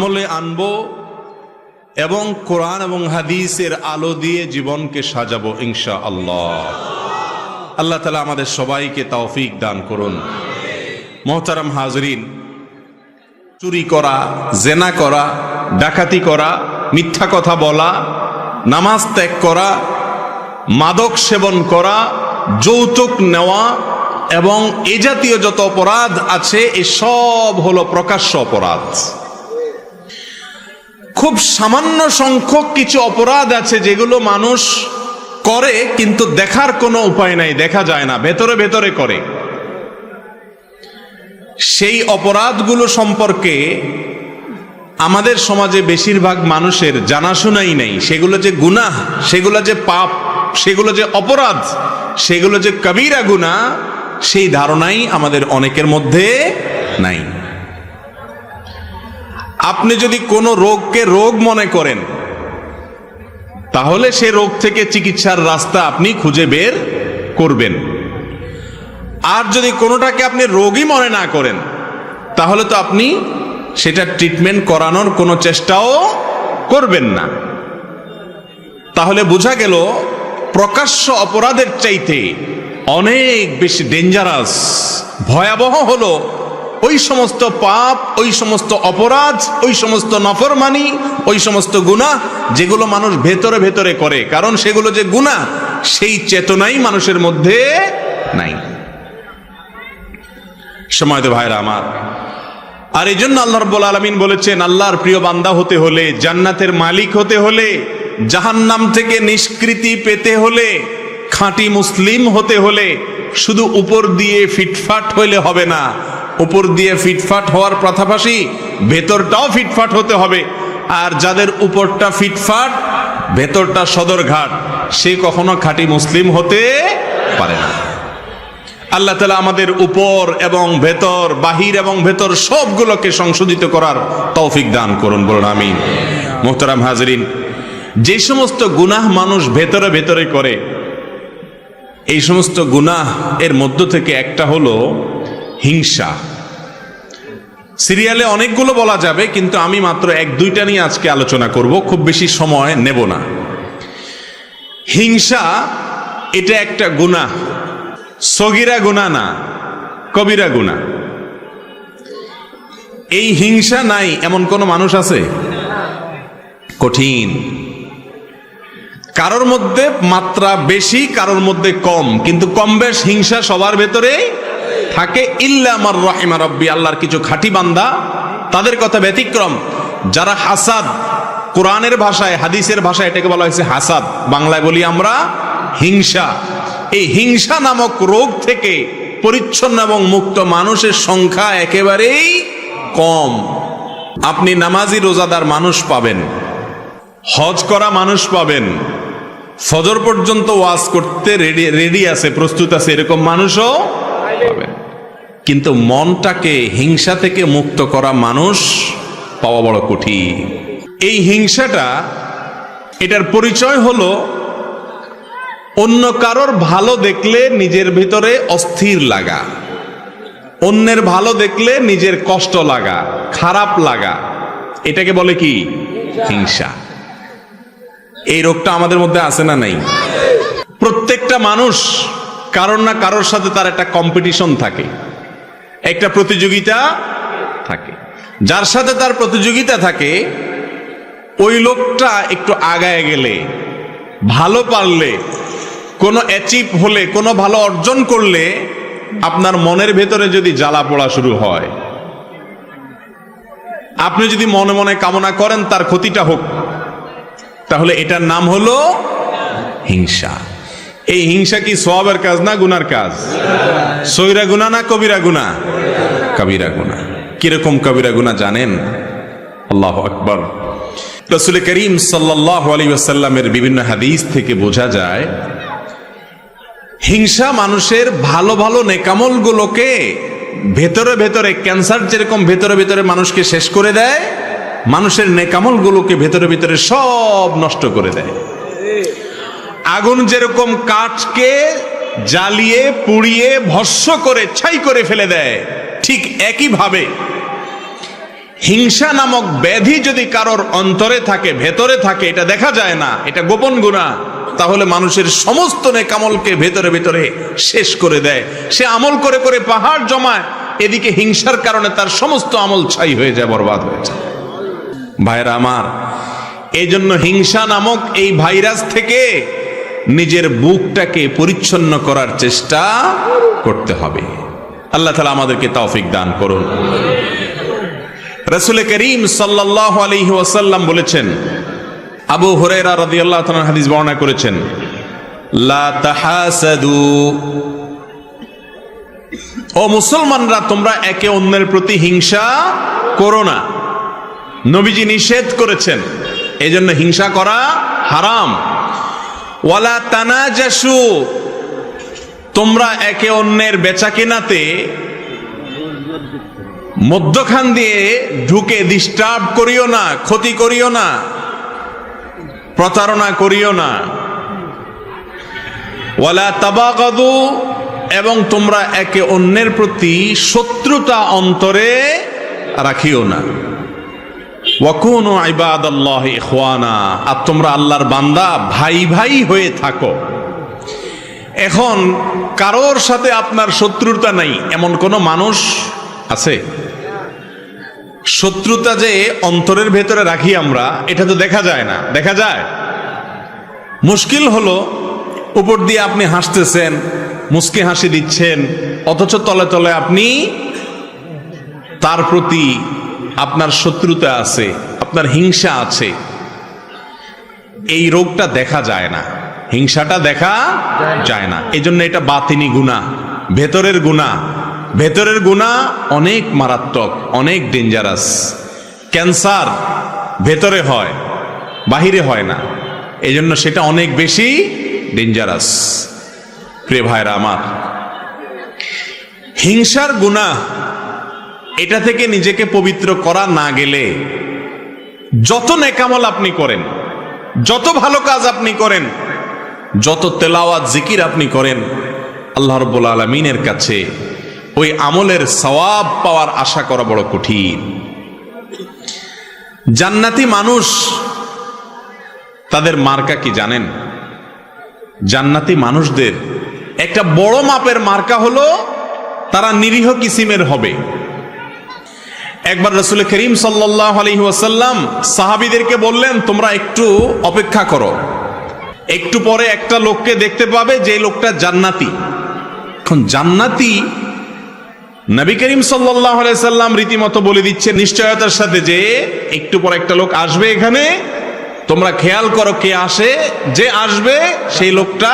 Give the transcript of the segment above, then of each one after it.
আমলে আনবো এবং কোরআন এবং হাদিসের আলো দিয়ে জীবনকে সাজাবো ইনশাআল্লাহ। আল্লাহ তাআলা আমাদের সবাইকে তৌফিক দান করুন। মোহতারাম হাজরিন, চুরি করা, জেনা করা, ডাকাতি করা, মিথ্যা কথা বলা, নামাজ ত্যাগ করা, মাদক সেবন করা, যৌতুক নেওয়া এবং এ জাতীয় যত অপরাধ আছে এসব হলো প্রকাশ্য অপরাধ। খুব সামান্য সংখ্যক কিছু অপরাধ আছে যেগুলো মানুষ করে কিন্তু দেখার কোনো উপায় নাই, দেখা যায় না, ভেতরে ভেতরে করে। সেই অপরাধগুলো সম্পর্কে আমাদের সমাজে বেশিরভাগ মানুষের জানাশোনাই নেই। সেগুলো যে গুনাহ, সেগুলো যে পাপ, সেগুলো যে অপরাধ, সেগুলো যে কবিরা গুনাহ, সেই ধারণাই আমাদের অনেকের মধ্যে নাই। আপনি যদি কোনো রোগকে রোগ মনে করেন তাহলে সে রোগ থেকে চিকিৎসার রাস্তা আপনি খুঁজে বের করবেন। আর যদি কোনোটাকে আপনি রোগই মনে না করেন তাহলে তো আপনি সেটা ট্রিটমেন্ট করানোর কোনো চেষ্টাও করবেন না। তাহলে বোঝা গেল প্রকাশ্য অপরাধের চাইতে অনেক বেশি ডেঞ্জারাস, ভয়াবহ হলো ওই সমস্ত পাপ, ওই সমস্ত অপরাধ, ওই সমস্ত নফরমানি, ওই সমস্ত গুনাহ যেগুলো মানুষ ভেতরে ভেতরে করে। কারণ সেগুলো যে গুনাহ সেই চেতনাই মানুষের মধ্যে নাই। সময়ত ভাইরা আমার, আর এই জন্য আল্লাহ রাব্বুল আলামিন বলেছেন, আল্লাহর প্রিয় বান্দা হতে হলে, জান্নাতের মালিক হতে হলে, জাহান্নাম থেকে নিষ্কৃতি পেতে হলে, খাঁটি মুসলিম হতে হলে শুধু উপর দিয়ে ফিটফাট হইলে হবে না। উপর দিয়ে ফিটফাট হওয়ার পাশাপাশি ভেতরটাও ফিটফাট হতে হবে। আর যাদের উপরটা ফিটফাট, ভেতরটা সদরঘাট, সে কখনো খাঁটি মুসলিম হতে পারে না। আল্লাহ তাআলা আমাদের উপর এবং ভেতর, বাহির এবং ভেতর সবগুলোকে সংশোধিত করার তৌফিক দান করুন, বলুন আমিন। মুহতারাম হাজরিন, যে সমস্ত গুনাহ মানুষ ভেতরে ভেতরে করে, এই সমস্ত গুনাহ এর মধ্য থেকে একটা হলো হিংসা। সিরিয়ালে অনেকগুলো বলা যাবে কিন্তু আমি মাত্র এক দুইটা নিয়ে আজকে আলোচনা করব, খুব বেশি সময় নেব না। হিংসা এটা একটা গুনাহ, সগীরা গুনাহ না, কবিরা গুনাহ। এই হিংসা নাই এমন কোন মানুষ আছে? কঠিন। কারোর মধ্যে মাত্রা বেশি, কারোর মধ্যে কম, কিন্তু কম বেশ হিংসা সবার ভেতরে থাকে। ইল্লা মার রাহিমা রাব্বি, আল্লাহর কিছু খাঁটি বান্দা, তাদের কথা ব্যতিক্রম। যারা হাসাদ, কোরআনের ভাষায়, হাদিসের ভাষায় এটাকে বলা হয়েছে হাসাদ, বাংলায় বলি আমরা হিংসা। এই হিংসা নামক রোগ থেকে পরিচ্ছন্ন এবং মুক্ত মানুষের সংখ্যা একেবারেই কম। আপনি নামাজি রোজাদার মানুষ পাবেন, হজ করা মানুষ পাবেন, ফজর পর্যন্ত ওয়াজ করতে রেডি আছে, প্রস্তুত আছে, এরকম মানুষও পাবেন। কিন্তু মনটাকে হিংসা থেকে মুক্ত করা মানুষ পাওয়া বড় কঠিন। এই হিংসাটা, এটার পরিচয় হলো অন্য কারোর ভালো দেখলে নিজের ভিতরে অস্থির লাগা, অন্যের ভালো দেখলে নিজের কষ্ট লাগা, খারাপ লাগা, এটাকে বলে কি? হিংসা। এই রোগটা আমাদের মধ্যে আছে না নাই? প্রত্যেকটা মানুষ কারোর না কারোর সাথে তার একটা কম্পিটিশন থাকে, একটা প্রতিযোগিতা থাকে। যার সাথে তার প্রতিযোগিতা থাকে ওই লোকটা একটু আগায় গেলে, ভালো পারলে, কোনো অ্যাচিভ হলে, কোনো ভালো অর্জন করলে আপনার মনের ভেতরে যদি জ্বালা পোড়া শুরু হয়, আপনি যদি মনে মনে কামনা করেন তার ক্ষতিটা হোক, তাহলে এটার নাম হলো হিংসা। এই হিংসা কি সওয়াবের কাজ না গুনার কাজ? সগীরা গুনাহ না কবিরা গুনাহ? কবিরা গুনাহ। কিরকম কবিরা গুনাহ জানেন? আল্লাহু আকবার। রাসূল করিম সাল্লাল্লাহু আলাইহি ওয়াসাল্লামের বিভিন্ন হাদিস থেকে বোঝা যায় হিংসা মানুষের ভালো ভালো নেকামলগুলোকে ভেতরে ভেতরে, ক্যান্সার যেরকম ভেতরে ভেতরে মানুষকে শেষ করে দেয়, মানুষের নেকামলগুলোকে ভেতরে ভেতরে সব নষ্ট করে দেয়। আগুন যেরকম কাঠকে জ্বালিয়ে পুড়িয়ে ভস্ম করে ছাই করে ফেলে দেয়, ঠিক একইভাবে হিংসা নামক ব্যাধি যদি কারোর অন্তরে থাকে, ভেতরে থাকে, এটা দেখা যায় না, এটা গোপন গুনাহ, তাহলে মানুষের সমস্ত নেকামলকে ভেতরে ভেতরে শেষ করে দেয়। সে আমল করে করে পাহাড় জমায়, এদিকে হিংসার কারণে তার সমস্ত আমল ছাই হয়ে যায়, বরবাদ হয়ে যায়। ভাইরা আমার, এই জন্য হিংসা নামক এই ভাইরাস থেকে নিজের বুকটাকে পরিচ্ছন্ন করার চেষ্টা করতে হবে। আল্লাহ তাআলা আমাদেরকে তৌফিক দান করুন। রাসূল করিম সাল্লাল্লাহু আলাইহি ওয়াসাল্লাম বলেছেন, আবু হুরায়রা রাদিয়াল্লাহু তাআলা হাদিস বর্ণনা করেছেন, লা তাহাসাদু, ও মুসলমানরা তোমরা একে অন্যের প্রতি হিংসা করো না। নবীজি নিষেধ করেছেন, এজন্য হিংসা করা হারাম। ওয়ালা তানাজাসু, তোমরা একে অন্যের বেচাকেনাতে মধ্যখান দিয়ে ঢুকে ডিস্টার্ব করিও না, ক্ষতি করিও না, প্রতারণা করিও না। ওয়ালা তাবাগাদু, এবং তোমরা একে অন্যের প্রতি শত্রুতা অন্তরে রাখিও না। ওয়াকুনু ইবাদাল্লাহি ইখওয়ানা, আর তোমরা আল্লাহর বান্দা ভাই ভাই হয়ে থাকো। এখন কারোর সাথে আপনার শত্রুতা নাই এমন কোন মানুষ আছে? শত্রুতা যে অন্তরের ভেতরে রাখি আমরা, এটা তো দেখা যায় না। দেখা যায়? মুশকিল হলো, উপর দিয়ে আপনি হাসতেছেন, মুস্কি হাসি দিচ্ছেন, অথচ তলে তলে আপনি তার প্রতি আপনার শত্রুতা আছে, আপনার হিংসা আছে। এই রোগটা দেখা যায় না, হিংসাটা দেখা যায় না। এই জন্য এটা বাতিনি গুনাহ, ভেতরের গুনাহ। ভেতরের গুনাহ অনেক মারাত্মক, অনেক ডেঞ্জারাস। ক্যান্সার ভেতরে হয়, বাহিরে হয় না, এই জন্য সেটা অনেক বেশি ডেঞ্জারাস। প্রিয় ভাইরা আমার, হিংসার গুনাহ, এটা থেকে নিজেকে পবিত্র করা না গেলে যত নেকামল আপনি করেন, যত ভালো কাজ আপনি করেন, যত তেলাওয়াত জিকির আপনি করেন, আল্লাহ রাব্বুল আলামিনের কাছে ওই আমলের সওয়াব পাওয়ার আশা করা বড় কঠিন। জান্নাতি মানুষ, তাদের মার্কা কি জানেন? জান্নাতি মানুষদের একটা বড় মাপের মার্কা হলো তারা নিরীহ কিসিমের হবে। একবার রাসূল করিম সাল্লাল্লাহু আলাইহি ওয়াসাল্লাম সাহাবীদেরকে বললেন, তোমরা একটু অপেক্ষা করো, একটু পরে একটা লোককে দেখতে পাবে যে লোকটা জান্নাতি। এখন জান্নাতি নবী করিম সাল্লাল্লাহু আলাইহি সাল্লাম রীতিমতো বলে দিচ্ছে নিশ্চয়তার সাথে যে একটু পর একটা লোক আসবে এখানে, তোমরা খেয়াল করো কে আসে, যে আসবে সেই লোকটা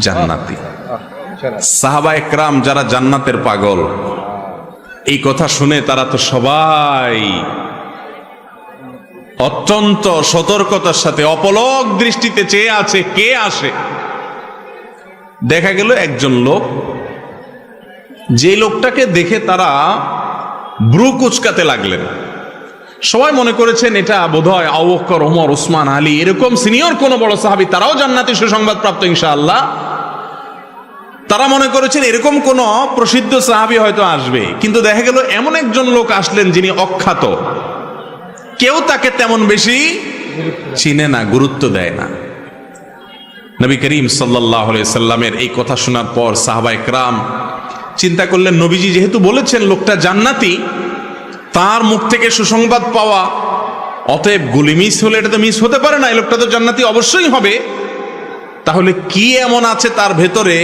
জান্নাতি। সাহাবা একরাম যারা জান্নাতের পাগল, এই কথা শুনে তারা তো সবাই অত্যন্ত সতর্কতার সাথে অপলক দৃষ্টিতে চেয়ে আছে কে আসে। দেখা গেল একজন লোক, যে লোকটাকে দেখে তারা ব্রু কুচকাতে লাগলেন। সবাই মনে করেছেন এটা বোধহয় আবু বকর, ওমর, উসমান, আলী, এরকম সিনিয়র কোন বড় সাহাবী, তারাও জান্নাতি সুসংবাদ প্রাপ্ত ইনশাআল্লাহ। তারা মনে করেছেন এরকম কোন প্রসিদ্ধ সাহাবী হয়তো আসবে, কিন্তু দেখা গেল এমন একজন লোক আসলেন যিনি অখ্যাত, কেউ তাকে তেমন বেশি চিনে না, গুরুত্ব দেয় না। নবী করিম সাল্লাল্লাহু আলাইহি সাল্লামের এই কথা শোনার পর সাহাবা একরাম চিন্তা করলেন, নবীজি যেহেতু বলেছেন লোকটা জান্নাতি, তার মুখ থেকে সুসংবাদ পাওয়া, অতএব গুলি মিস হলে এটা তো মিস হতে পারে না, এই লোকটা তো জান্নাতি অবশ্যই হবে। তাহলে কি এমন আছে তার ভেতরে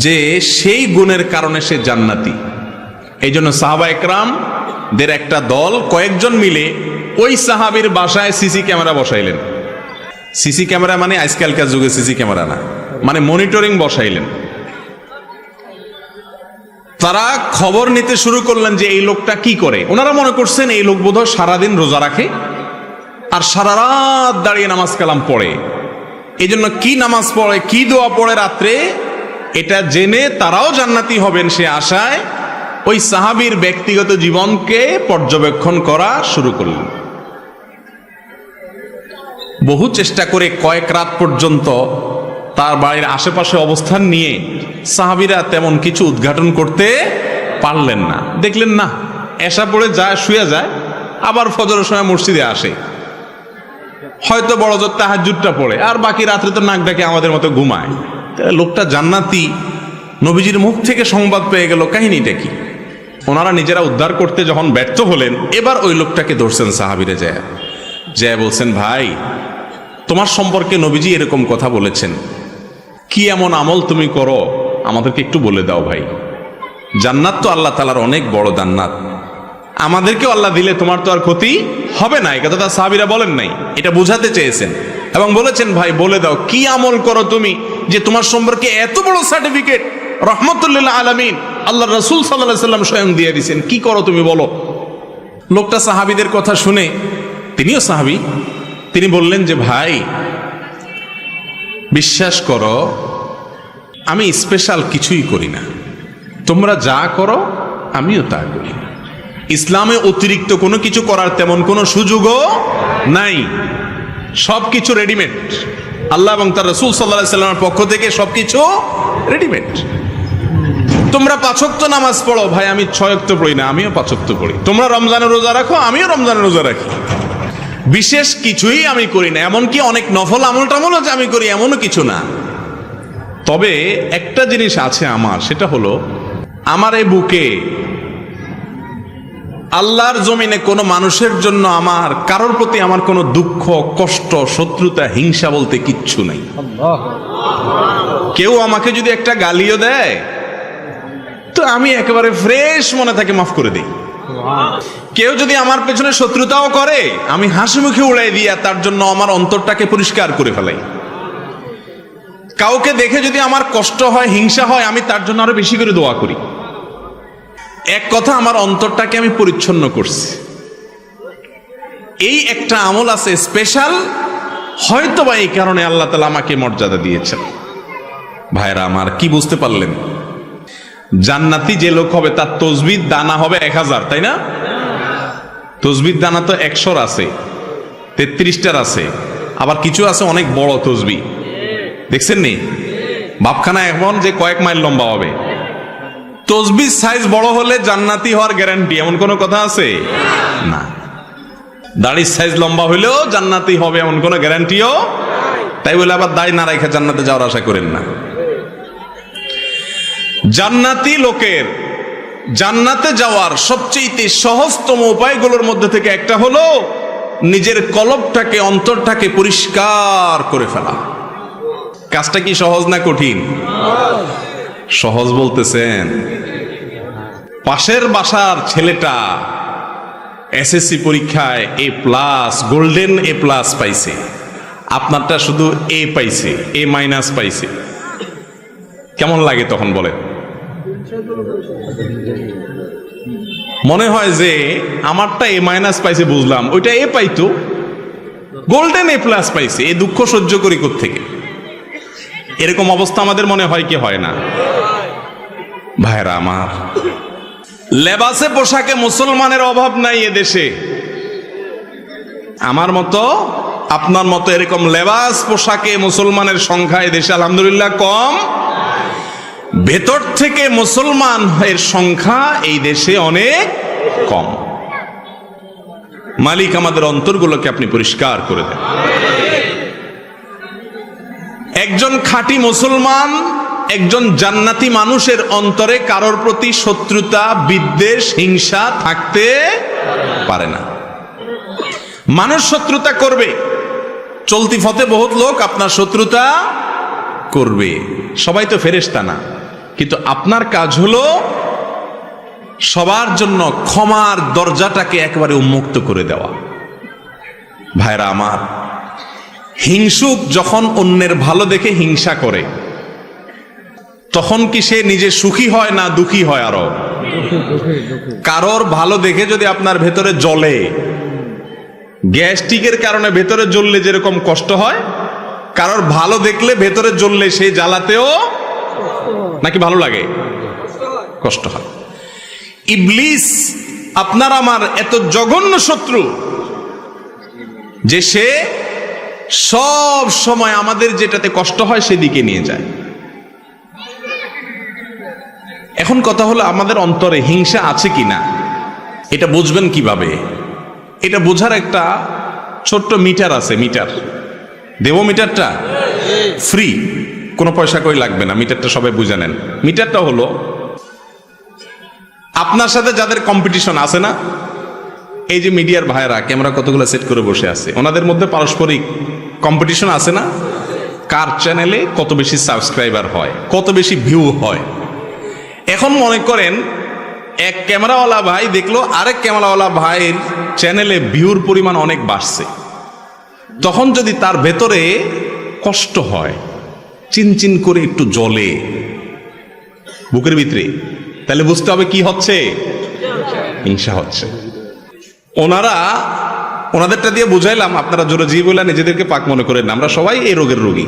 যে সেই গুণের কারণে সে জান্নাতি? এই জন্য সাহাবা একরাম দের একটা দল কয়েকজন মিলে ওই সাহাবীর বাসায় সিসি ক্যামেরা বসাইলেন। সিসি ক্যামেরা মানে আজকালকার যুগে সিসি ক্যামেরা না, মানে মনিটরিং বসাইলেন। তারা খবর নিতে শুরু করলেন যে এই লোকটা কি করে। ওনারা মনে করছেন এই লোক বোধহয় সারাদিন রোজা রাখে আর সারা রাত দাঁড়িয়ে নামাজ কালাম পড়ে, এই জন্য কি নামাজ পড়ে, কি দোয়া পড়ে রাত্রে, এটা জেনে তারাও জান্নাতি হবেন সে আশায় ওই সাহাবীর ব্যক্তিগত জীবনকে পর্যবেক্ষণ করা শুরু করলেন। বহু চেষ্টা করে কয়েক রাত পর্যন্ত তার বাড়ির আশেপাশে অবস্থান নিয়ে সাহাবীরা তেমন কিছু উদ্ঘাটন করতে পারলেন না। দেখলেন না, এশা পড়ে যায়, শুয়ে যায়, আবার ফজরের সময় মসজিদে আসে, হয়তো বড় জোর তাহাজ্জুদটা পড়ে, আর বাকি রাত্রে তো নাক ডাকে আমাদের মতো ঘুমায়। লোকটা জান্নাতি, নবীজির মুখ থেকে সংবাদ পেয়ে গেল, কাহিনীটা কি? ওনারা নিজেরা উদ্ধার করতে যখন ব্যর্থ হলেন, এবার ওই লোকটাকে ধরছেন সাহাবীরা, যায় বলছেন, ভাই তোমার সম্পর্কে নবীজি এরকম কথা বলেছেন, কি এমন আমল তুমি করো আমাদেরকে একটু বলে দাও ভাই। জান্নাত তো আল্লাহ তাআলার অনেক বড় জান্নাত, আমাদেরকেও আল্লাহ দিলে তোমার তো আর ক্ষতি হবে না। এই কথাটা সাহাবীরা বলেন নাই, এটা বোঝাতে চেয়েছেন এবং বলেছেন, ভাই বলে দাও কি আমল করো তুমি যে তোমার সম্পর্কে এত বড় সার্টিফিকেট রহমতুল্লিল আলামিন আল্লাহ রাসূল সাল্লাল্লাহু আলাইহি ওয়াসাল্লাম স্বয়ং দিয়ে দিয়েছেন, কি করো তুমি বলো। লোকটা সাহাবীদের কথা শুনে, তিনিও সাহাবী, তিনি বললেন যে ভাই বিশ্বাস করো আমি স্পেশাল কিছুই করি না, তোমরা যা করো আমিও তা করি। ইসলামে অতিরিক্ত কোনো কিছু করার তেমন কোনো সুযোগও নাই, সবকিছু রেডিমেড। আল্লাহ এবং তার রাসূল সাল্লাল্লাহু আলাইহি ওয়াসাল্লামের পক্ষ থেকে সবকিছু রেডিমেড। তোমরা 5 ওয়াক্ত নামাজ পড়ো, ভাই আমি 6 ওয়াক্ত পড়ি না, আমিও 5 ওয়াক্ত পড়ি। তোমরা রমজানের রোজা রাখো, আমিও রমজানের রোজা রাখি। বিশেষ কিছুই আমি করি না, এমনকি অনেক নফল আমল টামলও যে আমি করি এমনও কিছু না। তবে একটা জিনিস আছে আমার, সেটা হলো আমার এই বুকে আল্লাহর জমিনে কোনো মানুষের জন্য আমার কারোর প্রতি আমার কোনো দুঃখ, কষ্ট, শত্রুতা, হিংসা বলতে কিচ্ছু নাই। কেউ আমাকে যদি একটা গালিও দেয় তো আমি একেবারে ফ্রেশ মনে থাকে মাফ করে দিই। কেউ যদি আমার পেছনে শত্রুতাও করে আমি হাসি মুখে উড়াই দিয়া তার জন্য আমার অন্তরটাকে পরিষ্কার করে ফেলাই। কাউকে দেখে যদি আমার কষ্ট হয়, হিংসা হয়, আমি তার জন্য আরো বেশি করে দোয়া করি। এক কথা, আমার অন্তরটাকে আমি পরিচ্ছন্ন করছি। এই একটা আমল আছে স্পেশাল, হয়তো বা এই কারণে আল্লাহ তাআলা আমাকে মর্যাদা দিয়েছেন। ভাইরা আমার, কি বুঝতে পারলেন? জান্নাতি যে লোক হবে তার তসবির দানা হবে 1000, তাই না? তসবির দানা তো 100 আছে, 33টার আছে, আবার কিছু আছে অনেক বড় তসবি, দেখছেন নি? বাপখানা এমন যে কয়েক মাইল লম্বা হবে। তসবির সাইজ বড় হলে জান্নাতি হওয়ার গ্যারান্টি এমন কোনো কথা আছে না। দাড়ির সাইজ লম্বা হইলেও জান্নাতি হবে এমন কোনো গ্যারান্টিও, তাই বলে আবার দাড়ি না রেখে জান্নাতে যাওয়ার আশা করেন না। জান্নাতি লোকের জান্নাতে যাওয়ার সবচেয়ে সহজতম উপায়গুলোর মধ্যে থেকে একটা হলো নিজের কলবটাকে, অন্তরটাকে পরিষ্কার করে ফেলা। কাজটা কি সহজ না কঠিন? সহজ বলতেছেন? পাশের বাসার ছেলেটা এসএসসি পরীক্ষায় A+, গোল্ডেন A+ পাইছে, আপনারটা শুধু A পাইছে, A- পাইছে, কেমন লাগে তখন বলেন? মনে হয় যে আমারটা A- পাইছে, বুঝলাম, ওইটা A পাইতো, গোল্ডেন A+ পাইছে, এই দুঃখ সহ্য করি কোত্থেকে? এরকম অবস্থা আমাদের মনে হয় কি হয় না? ভাইরা আমার, লেবাসে পোশাকে মুসলমানের অভাব নাই এদেশে। আমার মতো, আপনার মতো এরকম লেবাস পোশাকে মুসলমানের সংখ্যা এদেশে আলহামদুলিল্লাহ কম। ভেতর থেকে মুসলমান এর সংখ্যা এই দেশে অনেক কম। মালিক আমাদের অন্তরগুলোকে আপনি পরিষ্কার করে দেন। একজন খাঁটি মুসলমান, একজন জান্নাতি মানুষের অন্তরে কারোর প্রতি শত্রুতা, বিদ্বেষ, হিংসা থাকতে পারে না। মানুষ শত্রুতা করবে, চলতি পথে বহুত লোক আপনার শত্রুতা করবে, সবাই তো ফেরেশতা না, কিন্তু আপনার কাজ হলো সবার জন্য ক্ষমার দরজাটাকে একেবারে উন্মুক্ত করে দেওয়া। ভাইরা আমার, হিংসুক যখন অন্যের ভালো দেখে হিংসা করে তখন কি সে নিজে সুখী হয় না দুঃখী হয়? আরো কারোর ভালো দেখে যদি আপনার ভেতরে জ্বলে, গ্যাস্ট্রিকের কারণে ভেতরে জ্বললে যেরকম কষ্ট হয়, কারোর ভালো দেখলে ভেতরে জ্বললে সেই জ্বালাতেও নাকি ভালো লাগে? কষ্ট হয়। ইবলিস আপনার আমার এত জঘন্য শত্রু যে সে সব সময় আমাদের যেটাতে কষ্ট হয় সেদিকে নিয়ে যায়। এখন কথা হলো আমাদের অন্তরে হিংসা আছে কিনা? এটা বুঝবেন কিভাবে? এটা বোঝার একটা ছোট্ট মিটার আছে। মিটার দেব, মিটারটা ফ্রি, কোনো পয়সা কই লাগবে না। মিটারটা সবাই বুঝে নেন। মিটারটা হলো আপনার সাথে যাদের কম্পিটিশন আছে না, এই যে মিডিয়ার ভাইরা ক্যামেরা কতগুলো সেট করে বসে আছে, ওনাদের মধ্যে পারস্পরিক কম্পিটিশন আছে না? কার চ্যানেলে কত বেশি সাবস্ক্রাইবার হয়, কত বেশি ভিউ হয়। এখন মনে করেন এক ক্যামেরাওয়ালা ভাই দেখলো আরেক ক্যামেরাওয়ালা ভাইয়ের চ্যানেলে ভিউর পরিমাণ অনেক বাড়ছে। তখন যদি তার ভেতরে কষ্ট হয়, চিনচিন করে একটু জ্বলে বুকের ভিতরে, তাহলে বুঝতে হবে কি হচ্ছে? হিংসা হচ্ছে। ওনাদেরটা দিয়ে বুঝাইলাম, আপনারা জোরে জি বলে নিজেদেরকে পাক মনে করেন না, আমরা সবাই এই রোগের রোগী।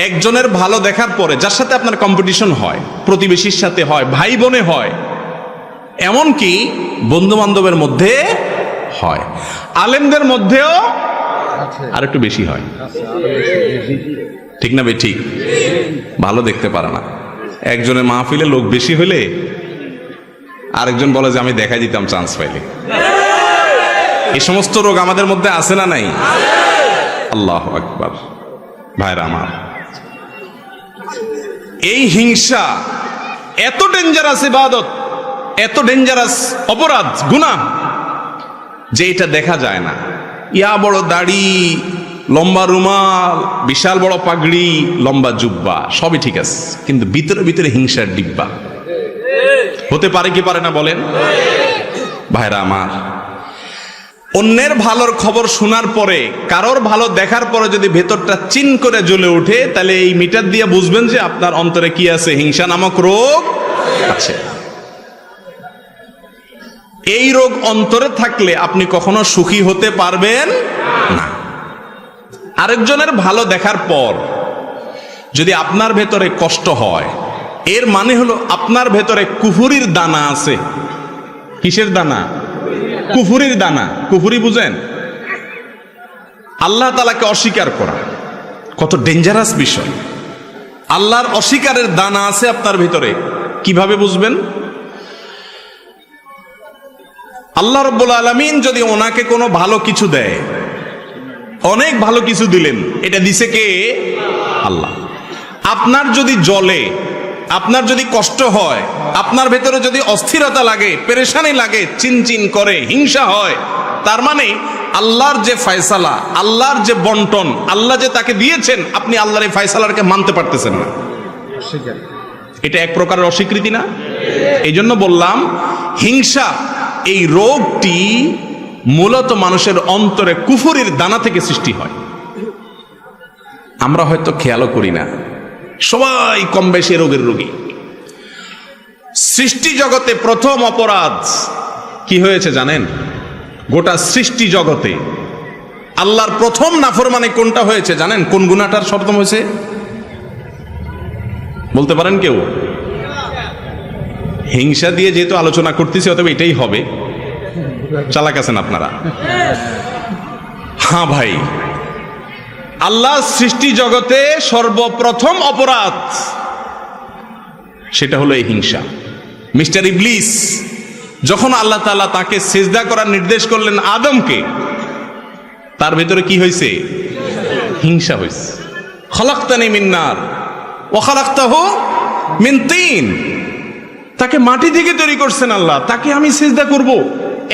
একজনের ভালো দেখার পরে যার সাথে আপনার কম্পিটিশন হয়, প্রতিবেশীর সাথে হয়, ভাই বোনে হয়, এমনকি বন্ধু বান্ধবের মধ্যে হয়, আলেমদের মধ্যেও আর একটু বেশি হয়। ঠিক না বে? ঠিক। ভালো দেখতে পারে না। একজনের মাহফিলে লোক বেশি হলে আরেকজন বলে যে আমি দেখা দিতাম চান্স পাইলে। এই সমস্ত রোগ আমাদের মধ্যে আছে না নাই? আল্লাহু আকবার। ভাইরা আমার, এই হিংসা এত ডেঞ্জারাস ইবাদত, এত ডেঞ্জারাস অপরাধ, গুনাহ, যে এটা দেখা যায় না। ইয়া বড় দাড়ি, লম্বা রুমাল, বিশাল বড় পাগড়ি, লম্বা জুব্বা, সবই ঠিক আছে, কিন্তু ভিতরে ভিতরে হিংসার ডিব্বা। হতে পারে কি পারে না বলেন? ভাইরা আমার, অন্যের ভালোর খবর শোনার পরে, কারোর ভালো দেখার পরে যদি ভেতরটা চিন করে জ্বলে ওঠে, তাহলে এই মিটার দিয়ে বুঝবেন যে আপনার অন্তরে কি আছে? হিংসা নামক রোগ আছে। এই রোগ অন্তরে থাকলে আপনি কখনো সুখী হতে পারবেন না। আরেকজনের ভালো দেখার পর যদি আপনার ভেতরে কষ্ট হয়, এর মানে হলো আপনার ভেতরে কুফুরির দানা আছে। কিসের দানা? কুফুরির দানা। কুফুরি বুঝেন? আল্লাহ তাআলাকে অস্বীকার করা কত ডেঞ্জারাস বিষয়। আল্লাহর অস্বীকারের দানা আছে আপনার ভিতরে। কিভাবে বুঝবেন? আল্লাহ রাব্বুল আলামিন যদি ওনাকে কোনো ভালো কিছু দেয়, অনেক ভালো কিছু দিলেন, এটা দিছে কে? আল্লাহ। আপনার যদি জ্বলে, আপনার যদি কষ্ট হয়, আপনার ভেতরে যদি অস্থিরতা লাগে, পেরেশানি লাগে, চিনচিন করে, হিংসা হয়, তার মানে আল্লাহর যে ফয়সালা, আল্লাহর যে বন্টন, আল্লাহ যে তাকে দিয়েছেন, আপনি আল্লাহর এই ফয়সালাকে মানতে পারতেছেন না। এটা এক প্রকারের অস্বীকৃতি না? এই জন্য বললাম, হিংসা এই রোগটি মূলত মানুষের অন্তরে কুফরির দানা থেকে সৃষ্টি হয়। আমরা হয়তো খেয়ালও করি না, সবাই কম বেশি রোগের রোগী। সৃষ্টি জগতে প্রথম অপরাধ কি হয়েছে জানেন? গোটা সৃষ্টি জগতে আল্লাহর প্রথম নাফরমানি কোনটা হয়েছে জানেন? কোন গুনাহটার শর্ত হয়েছে বলতে পারেন কেউ? হিংসা দিয়ে যেহেতু আলোচনা করতেছি, অতএব এটাই হবে। চালাক আছেন আপনারা? হ্যাঁ ভাই, আল্লাহ সৃষ্টি জগতে সর্বপ্রথম অপরাধ সেটা হলো এই হিংসা। মিস্টার ইবলিস যখন আল্লাহ তাআলা তাকে সিজদা করার নির্দেশ করলেন আদমকে, তার ভেতরে কি হয়েছে? হিংসা হয়েছে। খলাকতানি মিন নার ওয়া খলাকতাহু মিন তিন। তাকে মাটি থেকে তৈরি করছেন আল্লাহ, তাকে আমি সিজদা করব,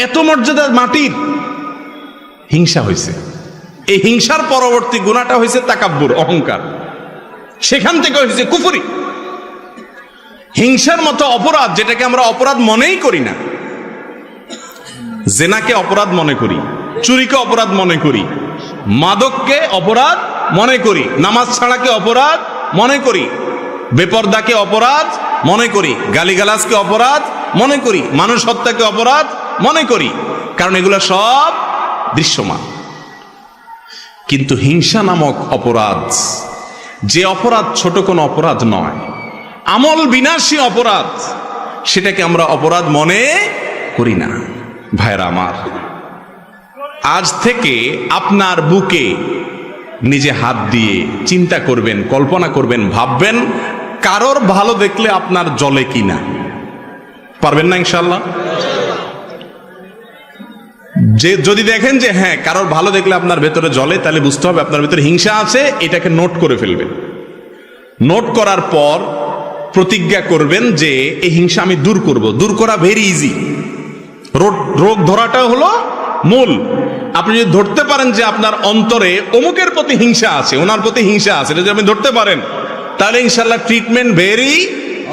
এত মর্যাদা মাটির। হিংসা হয়েছে। এই হিংসার পরবর্তী গুনাহটা হয়েছে তাকাব্বুর, অহংকার। সেখান থেকে হয়েছে কুফরি। হিংসার মতো অপরাধ, যেটাকে আমরা অপরাধ মনেই করি না, জেনাকে অপরাধ মনে করি, চুরিকে অপরাধ মনে করি, মাদককে অপরাধ মনে করি, নামাজ ছাড়াকে অপরাধ মনে করি, বেপরদাকে অপরাধ মনে করি, গালিগালাজকে অপরাধ মনে করি, মানুষ হত্যাকে অপরাধ মনে করি, কারণ এগুলো সব দৃশ্যমান। কিন্তু হিংসা নামক অপরাধ, যে অপরাধ ছোট কোনো অপরাধ নয়, আমল বিনাশী অপরাধ, সেটাকে আমরা অপরাধ মনে করি না। ভাইরা আমার, আজ থেকে আপনার বুকে নিজে হাত দিয়ে চিন্তা করবেন, কল্পনা করবেন, ভাববেন কারোর ভালো দেখলে আপনার জ্বলে কিনা। পারবেন না ইনশাআল্লাহ? যে যদি দেখেন যে হ্যাঁ কারোর ভালো দেখলে আপনার ভেতরে জ্বলে, তাহলে বুঝতে হবে আপনার ভেতরে হিংসা আছে, এটাকে নোট করে ফেলবেন। নোট করার পর প্রতিজ্ঞা করবেন যে এই হিংসা আমি দূর করব। দূর করা ভেরি ইজি। রোগ ধরাটা হলো মূল। আপনি যদি ধরতে পারেন যে আপনার অন্তরে অমুকের প্রতি হিংসা আছে, ওনার প্রতি হিংসা আছে, এটা যদি আপনি ধরতে পারেন, তাহলে ইনশাল্লাহ ট্রিটমেন্ট ভেরি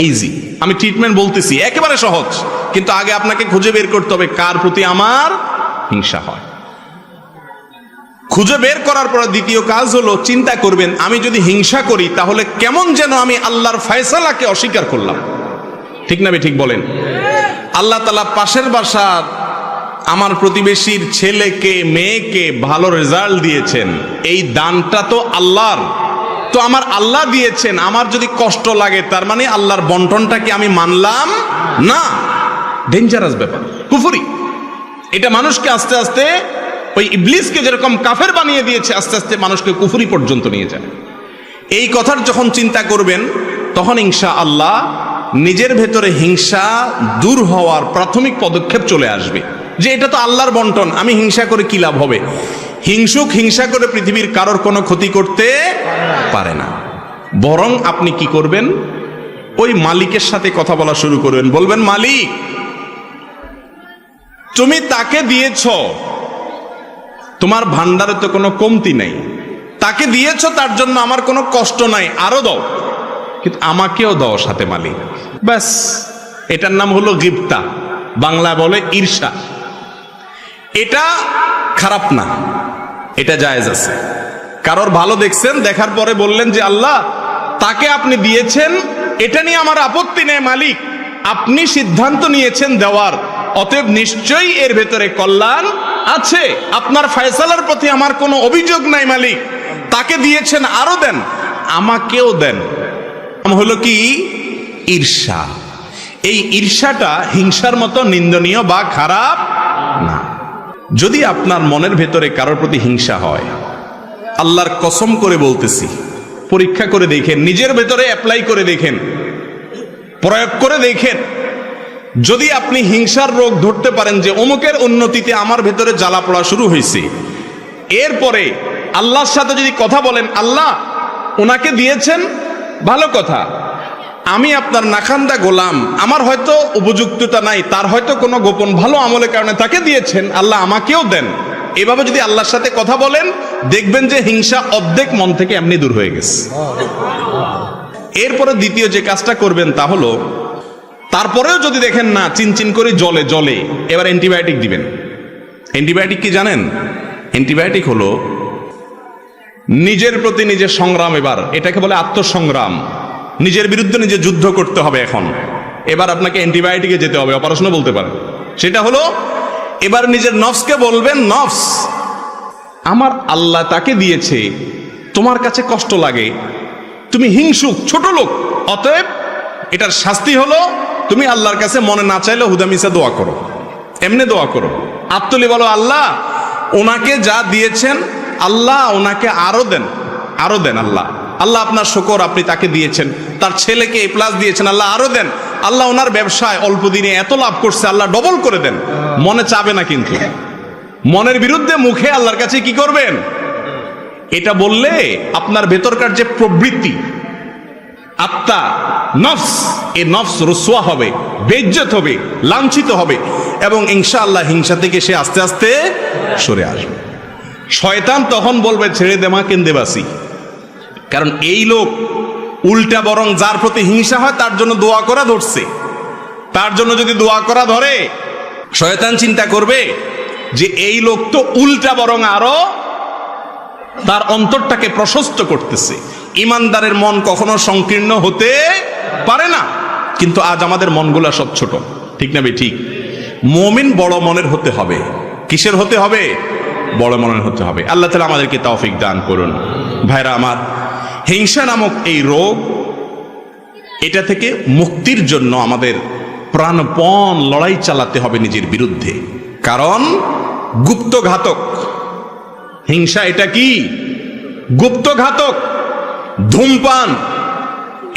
ইজি। আমি ট্রিটমেন্ট বলতেছি একেবারে সহজ, কিন্তু আগে আপনাকে খুঁজে বের করতে হবে কার প্রতি আমার হিংসা হয়। খুঁজে বের করার পর দ্বিতীয় কাজ হলো চিন্তা করবেন, আমি যদি হিংসা করি তাহলে কেমন যেন আমি আল্লাহর ফয়সালাকে অস্বীকার করলাম। ঠিক না? ঠিক বলেন। আল্লাহ তাআলা পাশের বাসার আমার প্রতিবেশীর ছেলেকে মেয়েকে ভালো রেজাল্ট দিয়েছেন, এই দানটা তো আল্লাহর, তো আমার আল্লাহ দিয়েছেন, আমার যদি কষ্ট লাগে তার মানে আল্লাহর বন্টনটাকে আমি মানলাম না। ডেঞ্জারাস ব্যাপার, কুফরি। এটা মানুষকে আস্তে আস্তে ওই ইবলিসকে যেরকম কাফের বানিয়ে দিয়েছে, আস্তে আস্তে মানুষকে কুফরি পর্যন্ত নিয়ে যায়। এই কথার যখন চিন্তা করবেন তখন ইনশাআল্লাহ নিজের ভেতরে হিংসা দূর হওয়ার প্রাথমিক পদক্ষেপ চলে আসবে, যে এটা তো আল্লাহর বন্টন, আমি হিংসা করে কি লাভ হবে? হিংসুক হিংসা করে পৃথিবীর কারোর কোনো ক্ষতি করতে পারে না। বরং আপনি কি করবেন, ওই মালিকের সাথে কথা বলা শুরু করবেন। বলবেন, মালিক তুমি তাকে দিয়েছ, তোমার ভান্ডারে তো কোনো কমতি নাই, তাকে দিয়েছ তার জন্য আমার কোনো কষ্ট নাই, আরো দাও, কিন্তু আমাকেও দাও সাথে মালিক। ব্যাস, এটার নাম হলো গিবতা, বাংলা বলে ঈর্ষা। এটা খারাপ না, এটা জায়েজ আছে। কারোর ভালো দেখছেন, দেখার পরে বললেন যে আল্লাহ তাকে আপনি দিয়েছেন, এটা নিয়ে আমার আপত্তি নেই মালিক, আপনি সিদ্ধান্ত নিয়েছেন দেওয়ার, অতএব নিশ্চয়ই এর ভেতরে কল্যাণ আছে, আপনার ফয়সালার প্রতি আমার কোনো অভিযোগ নাই মালিক, তাকে দিয়েছেন আরো দেন, আমাকেও দেন। হলো কি? ঈর্ষা। এই ঈর্ষাটা হিংসার মতো নিন্দনীয় বা খারাপ না। যদি আপনার মনের ভেতরে কারোর প্রতি হিংসা হয়, আল্লাহর কসম করে বলতেছি, পরীক্ষা করে দেখেন, নিজের ভেতরে অ্যাপ্লাই করে দেখেন, প্রয়োগ করে দেখেন। যদি আপনি হিংসার রোগ ধরতে পারেন যে অমুকের উন্নতিতে আমার ভেতরে জ্বালা পড়া শুরু হয়েছে, এরপরে আল্লাহর সাথে যদি কথা বলেন, আল্লাহ ওনাকে দিয়েছেন, ভালো কথা, আমি আপনার নাখান্দা গোলাম, আমার হয়তো উপযুক্ততা নাই, তার হয়তো কোনো গোপন ভালো আমলের কারণে তাকে দিয়েছেন, আল্লাহ আমাকেও দেন। এভাবে যদি আল্লাহর সাথে কথা বলেন, দেখবেন যে হিংসা অর্ধেক মন থেকে এমনি দূর হয়ে গেছে। এরপরে দ্বিতীয় যে কাজটা করবেন তা হলো, তারপরেও যদি দেখেন না চিনচিন করে জ্বলে, এবার অ্যান্টিবায়োটিক দিবেন। অ্যান্টিবায়োটিক কি জানেন? অ্যান্টিবায়োটিক হলো নিজের প্রতি নিজের সংগ্রাম। এবার এটাকে বলে আত্মসংগ্রাম। নিজের বিরুদ্ধে নিজে যুদ্ধ করতে হবে। এখন এবার আপনাকে অ্যান্টিবায়োটিকে যেতে হবে, অপারেশনও বলতে পারেন। সেটা হলো এবার নিজের নফসকে বলবেন, নফস আমার আল্লাহ তাকে দিয়েছে, তোমার কাছে কষ্ট লাগে, তুমি হিংসুক, ছোট লোক, অতএব এটার শাস্তি হলো তুমি আল্লাহর কাছে মনে না চাইলে হুদামিসা দোয়া করো, এমনি দোয়া করো, আত্মলি বলো, আল্লাহ ওনাকে যা দিয়েছেন আল্লাহ ওনাকে আরো দেন, আরো দেন। আল্লাহ আল্লাহ আপনার শুকর, আপনি তাকে দিয়েছেন, তার ছেলেকে এ প্লাস দিয়েছেন, আল্লাহ আরো দেন। আল্লাহ ওনার ব্যবসায় অল্প দিনে এত লাভ করছে, আল্লাহ ডবল করে দেন। মনে চাবে না, কিন্তু মনের বিরুদ্ধে মুখে আল্লাহর কাছে কি করবেন? এটা বললে আপনার ভেতরকার যে প্রবৃত্তি, আত্মা, নফস, এই নফস রুসওয়া হবে, বেইজ্জত হবে, লাঞ্ছিত হবে, এবং ইনশাআল্লাহ হিংসা থেকে সে আস্তে আস্তে সরে আসবে। শয়তান তখন বলবে, ছেড়ে দে মা, কেন্দে বাসি। কারণ এই লোক উল্টা বরং যার প্রতি হিংসা হয় তার জন্য দোয়া করা ধরছে। তার জন্য যদি দোয়া করা ধরে, শয়তান চিন্তা করবে যে এই লোক তো উল্টা বরং আরো তার অন্তরটাকে প্রশস্ত করতেছে। ইমানদারের মন কখনো সংকীর্ণ হতে পারে না, কিন্তু আজ আমাদের মনগুলা সব ছোট। ঠিক না? ঠিক। মুমিন বড় মনের হতে হবে। কিসের হতে হবে? বড় মনের হতে হবে। আল্লাহ তাআলা আমাদেরকে তৌফিক দান করুন। ভাইরা আমার, হিংসা নামক এই রোগ, এটা থেকে মুক্তির জন্য আমাদের প্রাণপণ লড়াই চালাতে হবে নিজের বিরুদ্ধে। কারণ গুপ্ত ঘাতক হিংসা। এটা কি? গুপ্ত ঘাতক। ধূমপান,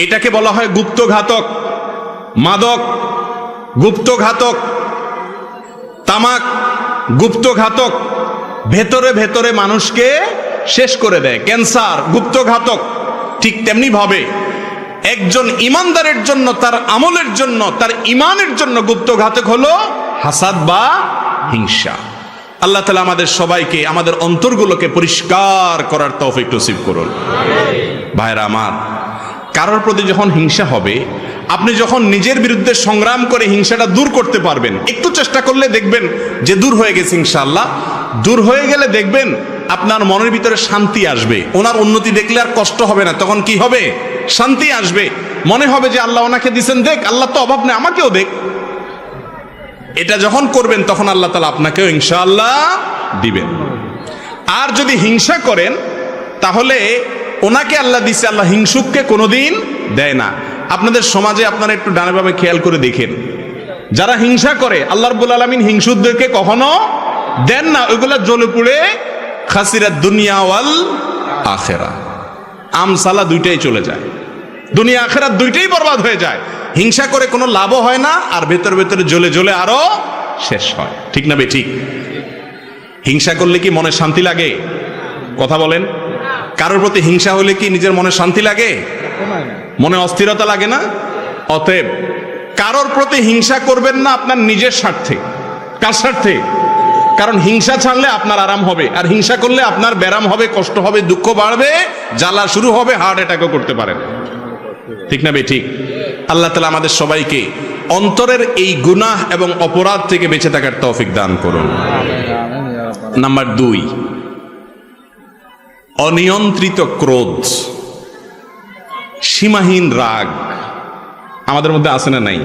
এটাকে বলা হয় গুপ্ত ঘাতক। মাদক, গুপ্তঘাতক, তামাক গুপ্তঘাতক, ভেতরে ভেতরে মানুষকে শেষ করে দেয়। ক্যান্সার গুপ্তঘাতক। ঠিক তেমনি ভাবে একজন ইমানদারের জন্য, তার আমলের জন্য, তার ইমানের জন্য গুপ্তঘাতক হলো হাসাদ বা হিংসা। আল্লাহ তাআলা আমাদের সবাইকে, আমাদের অন্তরগুলোকে পরিষ্কার করার তৌফিক নসিব করুন। ভাইরা আমার, কারোর প্রতি যখন হিংসা হবে, আপনি যখন নিজের বিরুদ্ধে সংগ্রাম করে হিংসাটা দূর করতে পারবেন, একটু চেষ্টা করলে দেখবেন যে দূর হয়ে গেছে ইনশাআল্লাহ। দূর হয়ে গেলে দেখবেন আপনার মনের ভিতরে শান্তি আসবে। ওনার উন্নতি দেখলে আর কষ্ট হবে না, তখন কি হবে? শান্তি আসবে। মনে হবে যে আল্লাহ ওনাকে দিছেন, দেখ, আল্লাহ তো অভাব নেই, আমাকেও দেখ। এটা যখন করবেন তখন আল্লাহ তাআলা আপনাকেও ইনশাআল্লাহ দিবেন। আর যদি হিংসা করেন তাহলে ওনাকে আল্লাহ দিছে, আল্লাহ হিংসুককে কোনোদিন দেয় না। আপনাদের সমাজে আপনারা একটু ডানে বামে খেয়াল করে দেখেন, যারা হিংসা করে আল্লাহ রাব্বুল আলামিন হিংসুকদেরকে কখনো দেন না। ওইগুলা জ্বলে পুড়ে খাসিরাত দুনিয়া ওয়াল আখিরা, আমসালা দুইটাই চলে যায়, দুনিয়া আখিরাত দুইটাই বরবাদ হয়ে যায়। হিংসা করে কোনো লাভও হয় না, আর ভেতর ভেতরে জ্বলে জ্বলে আরো শেষ হয়। ঠিক না ঠিক? হিংসা করলে কি মনে শান্তি লাগে? কথা বলেন। কারোর প্রতি হিংসা হলে কি নিজের মনে শান্তি লাগে? মনে অস্থিরতা লাগে না? অতএব কারোর প্রতি হিংসা করবেন না আপনার নিজের স্বার্থে। কার স্বার্থে? কারণ হিংসা ছাড়লে আপনার আরাম হবে, আর হিংসা করলে আপনার ব্যারাম হবে, কষ্ট হবে, দুঃখ বাড়বে, জ্বালা শুরু হবে, হার্ট অ্যাটাকও করতে পারেন। ঠিক না ঠিক? আল্লাহ তাআলা আমাদের সবাইকে অন্তরের এই গুনাহ এবং অপরাধ থেকে বেঁচে থাকার তৌফিক দান করুন। নাম্বার 2, অনিয়ন্ত্রিত ক্রোধ, সীমাহীন রাগ আমাদের মধ্যে আছে না নাই?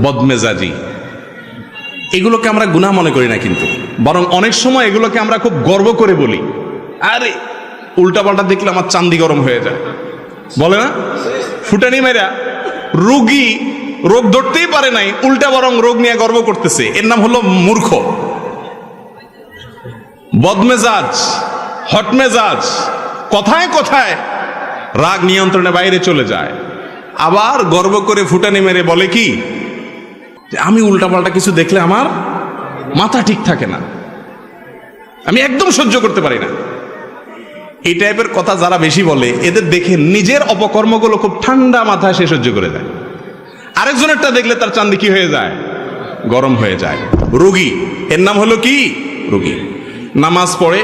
বদমেজাজি, এগুলোকে আমরা গুনাহ মনে করি না, কিন্তু বরং অনেক সময় এগুলোকে আমরা খুব গর্ব করে বলি। আরে উল্টা পাল্টা দেখলে আমার চান্দি গরম হয়ে যায়, বলে না? ফুটানি মেরা রোগী রোগ ধরতেই পারে নাই, উল্টা বরং রোগ নিয়ে গর্ব করতেছে। এর নাম হলো মূর্খ। বদমেজাজ, হটমেজাজ, কথায় কথায় রাগ নিয়ন্ত্রণের বাইরে চলে যায়, আবার গর্ব করে ফুটানি মেরে বলে কি, আমি উল্টাপাল্টা কিছু দেখলে আমার মাথা ঠিক থাকে না, আমি একদম সহ্য করতে পারি না। এই টাইপের কথা যারা বেশি বলে, এদের দেখে নিজের অপকর্মগুলো খুব ঠান্ডা মাথায় সে সহ্য করে যায়। আরেকজনেরটা দেখলে তার চান্দি কি হয়ে যায়? গরম হয়ে যায়। রোগী, এর নাম হলো কি? রোগী। নামাজ পড়ে,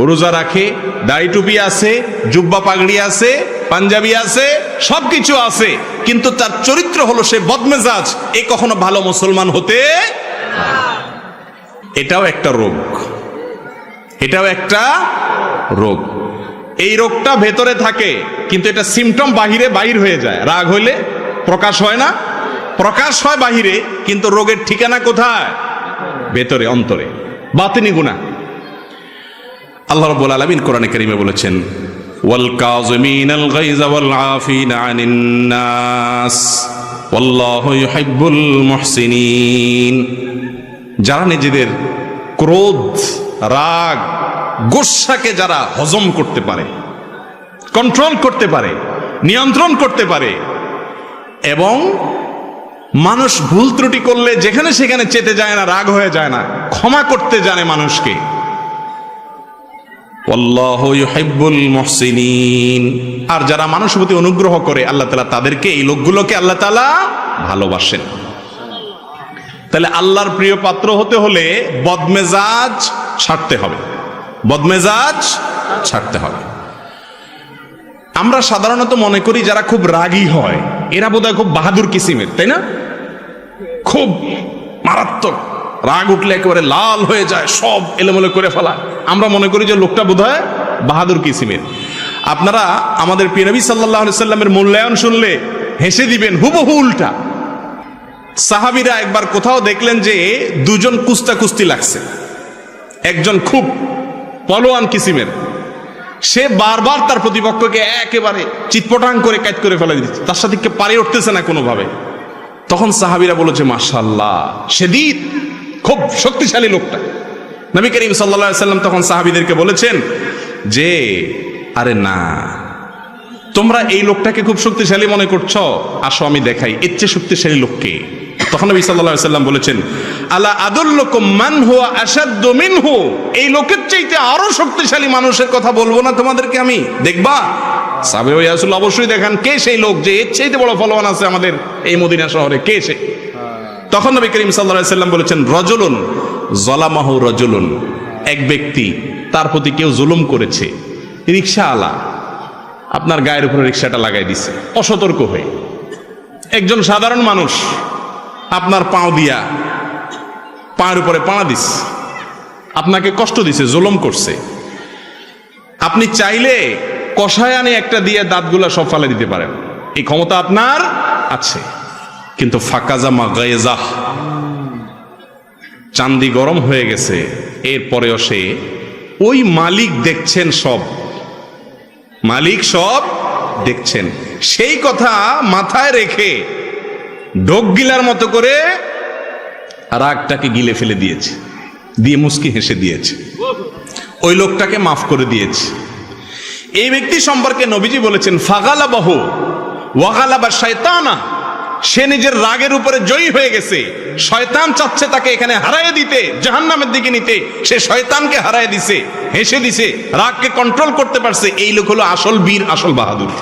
রোজা রাখে, দাড়ি টুপি আছে, জুব্বা পাগড়ি আছে, পাঞ্জাবি আছে, সবকিছু আছে, কিন্তু তার চরিত্র হলো সে বদমেজাজ। এ কখনো ভালো মুসলমান হতে, এটাও একটা রোগ, এটাও একটা রোগ। এই রোগটা ভেতরে থাকে, কিন্তু এটা সিমটম বাহির হয়ে যায়। রাগ হইলে প্রকাশ হয় না, প্রকাশ হয় বাহিরে, কিন্তু রোগের ঠিকানা কোথায়? ভেতরে, অন্তরে, বাতিনি গুনাহ। আল্লাহ রাব্বুল আলামিন কোরআনে কারীমে বলেছেন, ওয়াল কাযিমিনাল গায়যা ওয়াল আফিনা আনিন নাস ওয়াল্লাহু ইউহিব্বুল মুহসিনিন। যারা নিজেদের ক্রোধ, রাগ, গোসাকে যারা হজম করতে পারে, কন্ট্রোল করতে পারে, নিয়ন্ত্রণ করতে পারে, এবং মানুষ ভুল ত্রুটি করলে যেখানে সেখানে চেতে যায় না, রাগ হয়ে যায় না, ক্ষমা করতে জানে মানুষকে। আল্লাহু ইউহিব্বুল মুহসিনিন। আর যারা মানুষের প্রতি অনুগ্রহ করে, আল্লাহ তাআলা তাদেরকে, এই লোকগুলোকে আল্লাহ তাআলা ভালোবাসেন। তাহলে আল্লাহর প্রিয় পাত্র হতে হলে বদমেজাজ ছাড়তে হবে, বদমেজাজ ছাড়তে হবে। আমরা সাধারণত মনে করি যারা খুব রাগী হয় এরা বোধহয় খুব বাহাদুর কিসিমের, তাই না? খুব মারাত্মক, রাগ উঠলে একেবারে লাল হয়ে যায়, সব এলোমেলো করে ফেলা। আমরা মনে করি যে লোকটা বোধহয় বাহাদুর কিসিমের। আপনারা আমাদের প্রিয় নবী সাল্লাল্লাহু আলাইহি সাল্লামের মূল্যায়ন শুনলে হেসে দিবেন, হুবহু উল্টা। সাহাবীরা একবার কোথাও দেখলেন যে দুজন কুস্তি লাগছে, একজন খুব পলোয়ান কিসিমের, সে বারবার তার প্রতিপক্ষকে একেবারে চিৎপটাং করে কাজ করে ফেলে দিচ্ছে, তার সাথে পারে উঠতেছে না কোনোভাবে। তখন সাহাবীরা বলেছে, মাশাআল্লাহ, শাদীদ, খুব শক্তিশালী লোকটা। নবী করিম সাল্লাল্লাহু আলাইহি সাল্লাম তখন সাহাবীদেরকে বলেছেন যে, আরে না, তোমরা এই লোকটাকে খুব শক্তিশালী মনে করছো, আসো আমি দেখাই এর চেয়ে শক্তিশালী লোককে। তখন নবী সাল্লাল্লাহু আলাইহি সাল্লাম বলেছেন, আলা আদুল্লুকুম মান হুয়া আশাদ্দু মিনহু, এই লোকের চাইতে আরো শক্তিশালী মানুষের কথা বলবো না তোমাদেরকে আমি? দেখবা? সাহাবে ইয়া রাসূলুল্লাহ, অবশ্যই দেখান কে সেই লোক যে এর চাইতে বড় ফলবান আছে আমাদের এই মদিনা শহরে, কে সে? তখন নবী করিম সাল্লাল্লাহু আলাইহি সাল্লাম বলেছেন, রজুলুন যালামাহু রাজুলুন, এক ব্যক্তি, তার প্রতি কেউ জুলুম করেছে। রিকশাওয়ালা আপনার গায়ের উপরে রিকশাটা লাগাই দিছে অসতর্ক হয়ে। একজন সাধারণ মানুষ আপনার পাও দিয়া পায়ের উপরে পাড়া দিস, আপনাকে কষ্ট দিছে, জুলুম করছে। আপনি চাইলে কষায়ানি একটা দিয়ে দাঁতগুলা সব ফালে দিতে পারেন, এই ক্ষমতা আপনার আছে। কিন্তু ফাকাজামা গায়জাহ, চান্দি গরম হয়ে গেছে, এরপরেও সে ওই মালিক দেখছেন, সব মালিক সব দেখছেন, সেই কথা মাথায় রেখে ঢোক গিলার মতো করে রাগটাকে গিলে ফেলে দিয়েছে, দিয়ে মুস্কি হেসে দিয়েছে, ওই লোকটাকে মাফ করে দিয়েছে। এই ব্যক্তি সম্পর্কে নবীজি বলেছেন, ফাগালাবাহু ওয়াগালাবা শায়তানা, সে নিজের রাগের উপরে জয়ী হয়ে গেছে। শয়তান চাচ্ছে তাকে এখানে হারায় দিতে, জাহান্নামের দিকে নিতে, সে শয়তানকে হারায় দিছে, হেসে দিছে, রাগকে কন্ট্রোল করতে পারছে। এই লোক হলো আসল বীর, আসল বাহাদুর।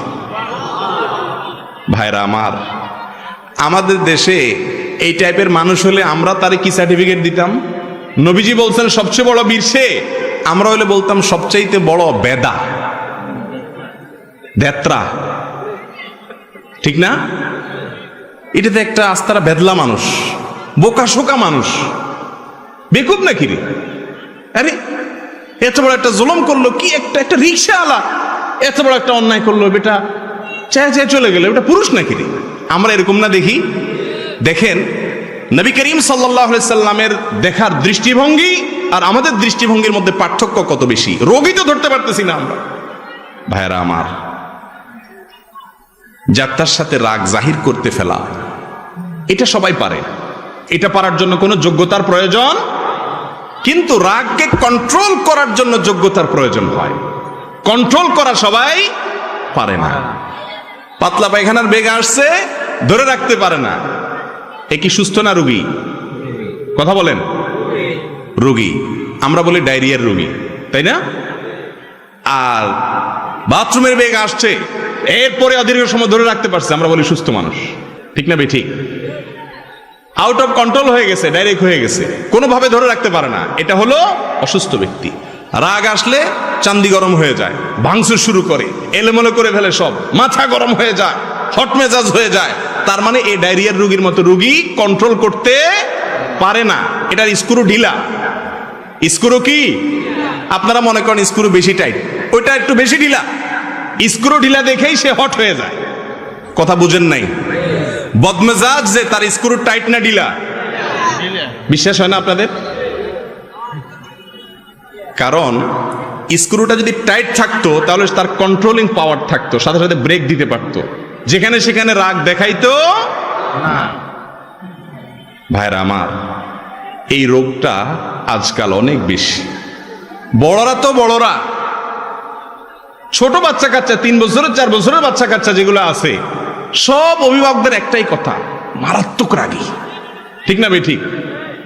ভাইরা আমার, আমাদের দেশে এই টাইপের মানুষ হলে আমরা তারে কি সার্টিফিকেট দিতাম? নবীজি বলছেন সবচেয়ে বড় বীর সে, আমরা হলে বলতাম সবচাইতে বড় বেদা, দেত্রা, ঠিক না? এটাতে একটা আস্তারা বেদলা মানুষ, বোকা শোকা মানুষ, বেকুব নাকি রে? আরে এত বড় একটা জুলুম করলো, কি একটা রিকশাওয়ালা এত বড় একটা অন্যায় করলো, বেটা চায় চায় চলে গেল, এটা পুরুষ নাকি রে? আমরা এরকম না দেখি? দেখেন নবী করিম সাল্লাল্লাহু আলাইহি সাল্লামের দেখার দৃষ্টিভঙ্গি আর আমাদের দৃষ্টিভঙ্গির মধ্যে পার্থক্য কত বেশি, রোগী তো ধরতে পারতেছি না আমরা। ভাইরা আমার, যাত্রার সাথে রাগ জাহির করতে ফেলা, এটা সবাই পারে, এটা পারার জন্য কোনো যোগ্যতার প্রয়োজন, কিন্তু রাগকে কন্ট্রোল করার জন্য যোগ্যতার প্রয়োজন হয়। কন্ট্রোল করা সবাই পারে না। পাতলা পায়খানার বেগ আসছে, ধরে রাখতে পারে না, এ কি সুস্থ না রোগী? কথা বলেন, রোগী। আমরা বলি ডায়রিয়ার রোগী, তাই না? আর বাথরুমের বেগ আসছে, এরপরে অদীর্ঘ সময় ধরে রাখতে পারছে, আমরা বলি সুস্থ মানুষ, ঠিক না বেঠিক? আউট অফ কন্ট্রোল হয়ে গেছে, ডাইরেক্ট হয়ে গেছে, কোনোভাবে ধরে রাখতে পারে না, এটা হলো অসুস্থ ব্যক্তি। রাগ আসলে চান্দি গরম হয়ে যায়, ভাঙচুর শুরু করে, এলোমেলো করে ফেলে সব, মাথা গরম হয়ে যায়, হট মেজাজ হয়ে যায়। তার মানে এই ডায়রিয়ার রোগীর মতো রোগী কন্ট্রোল করতে পারে না, এটার স্ক্রু ঢিলা। স্ক্রু কি? আপনারা মনে করেন স্ক্রু বেশি টাইট, ওইটা একটু বেশি ঢিলা। স্ক্রু ঢিলা দেখেই সে হট হয়ে যায়। কথা বুঝেন নাই? বদমেজাজ যে তার স্ক্রু টাইট না ঢিলা? বিশ্বাস হয় না আপনাদের? কারণ স্ক্রুটা যদি টাইট থাকতো তাহলে তার কন্ট্রোলিং পাওয়ার থাকতো, সাথে সাথে ব্রেক দিতে পারতো, যেখানে সেখানে রাগ দেখাইতো না। ভাইরা আমার, এই রোগটা আজকাল অনেক বেশি। বড়রা তো বড়রা, ছোট বাচ্চা কাচ্চা, 3 বছরের 4 বছরের বাচ্চা কাচ্চা যেগুলো আছে, সব অভিভাবকদের একটাই কথা, মারাত্মক রাগী, ঠিক না বেঠিক?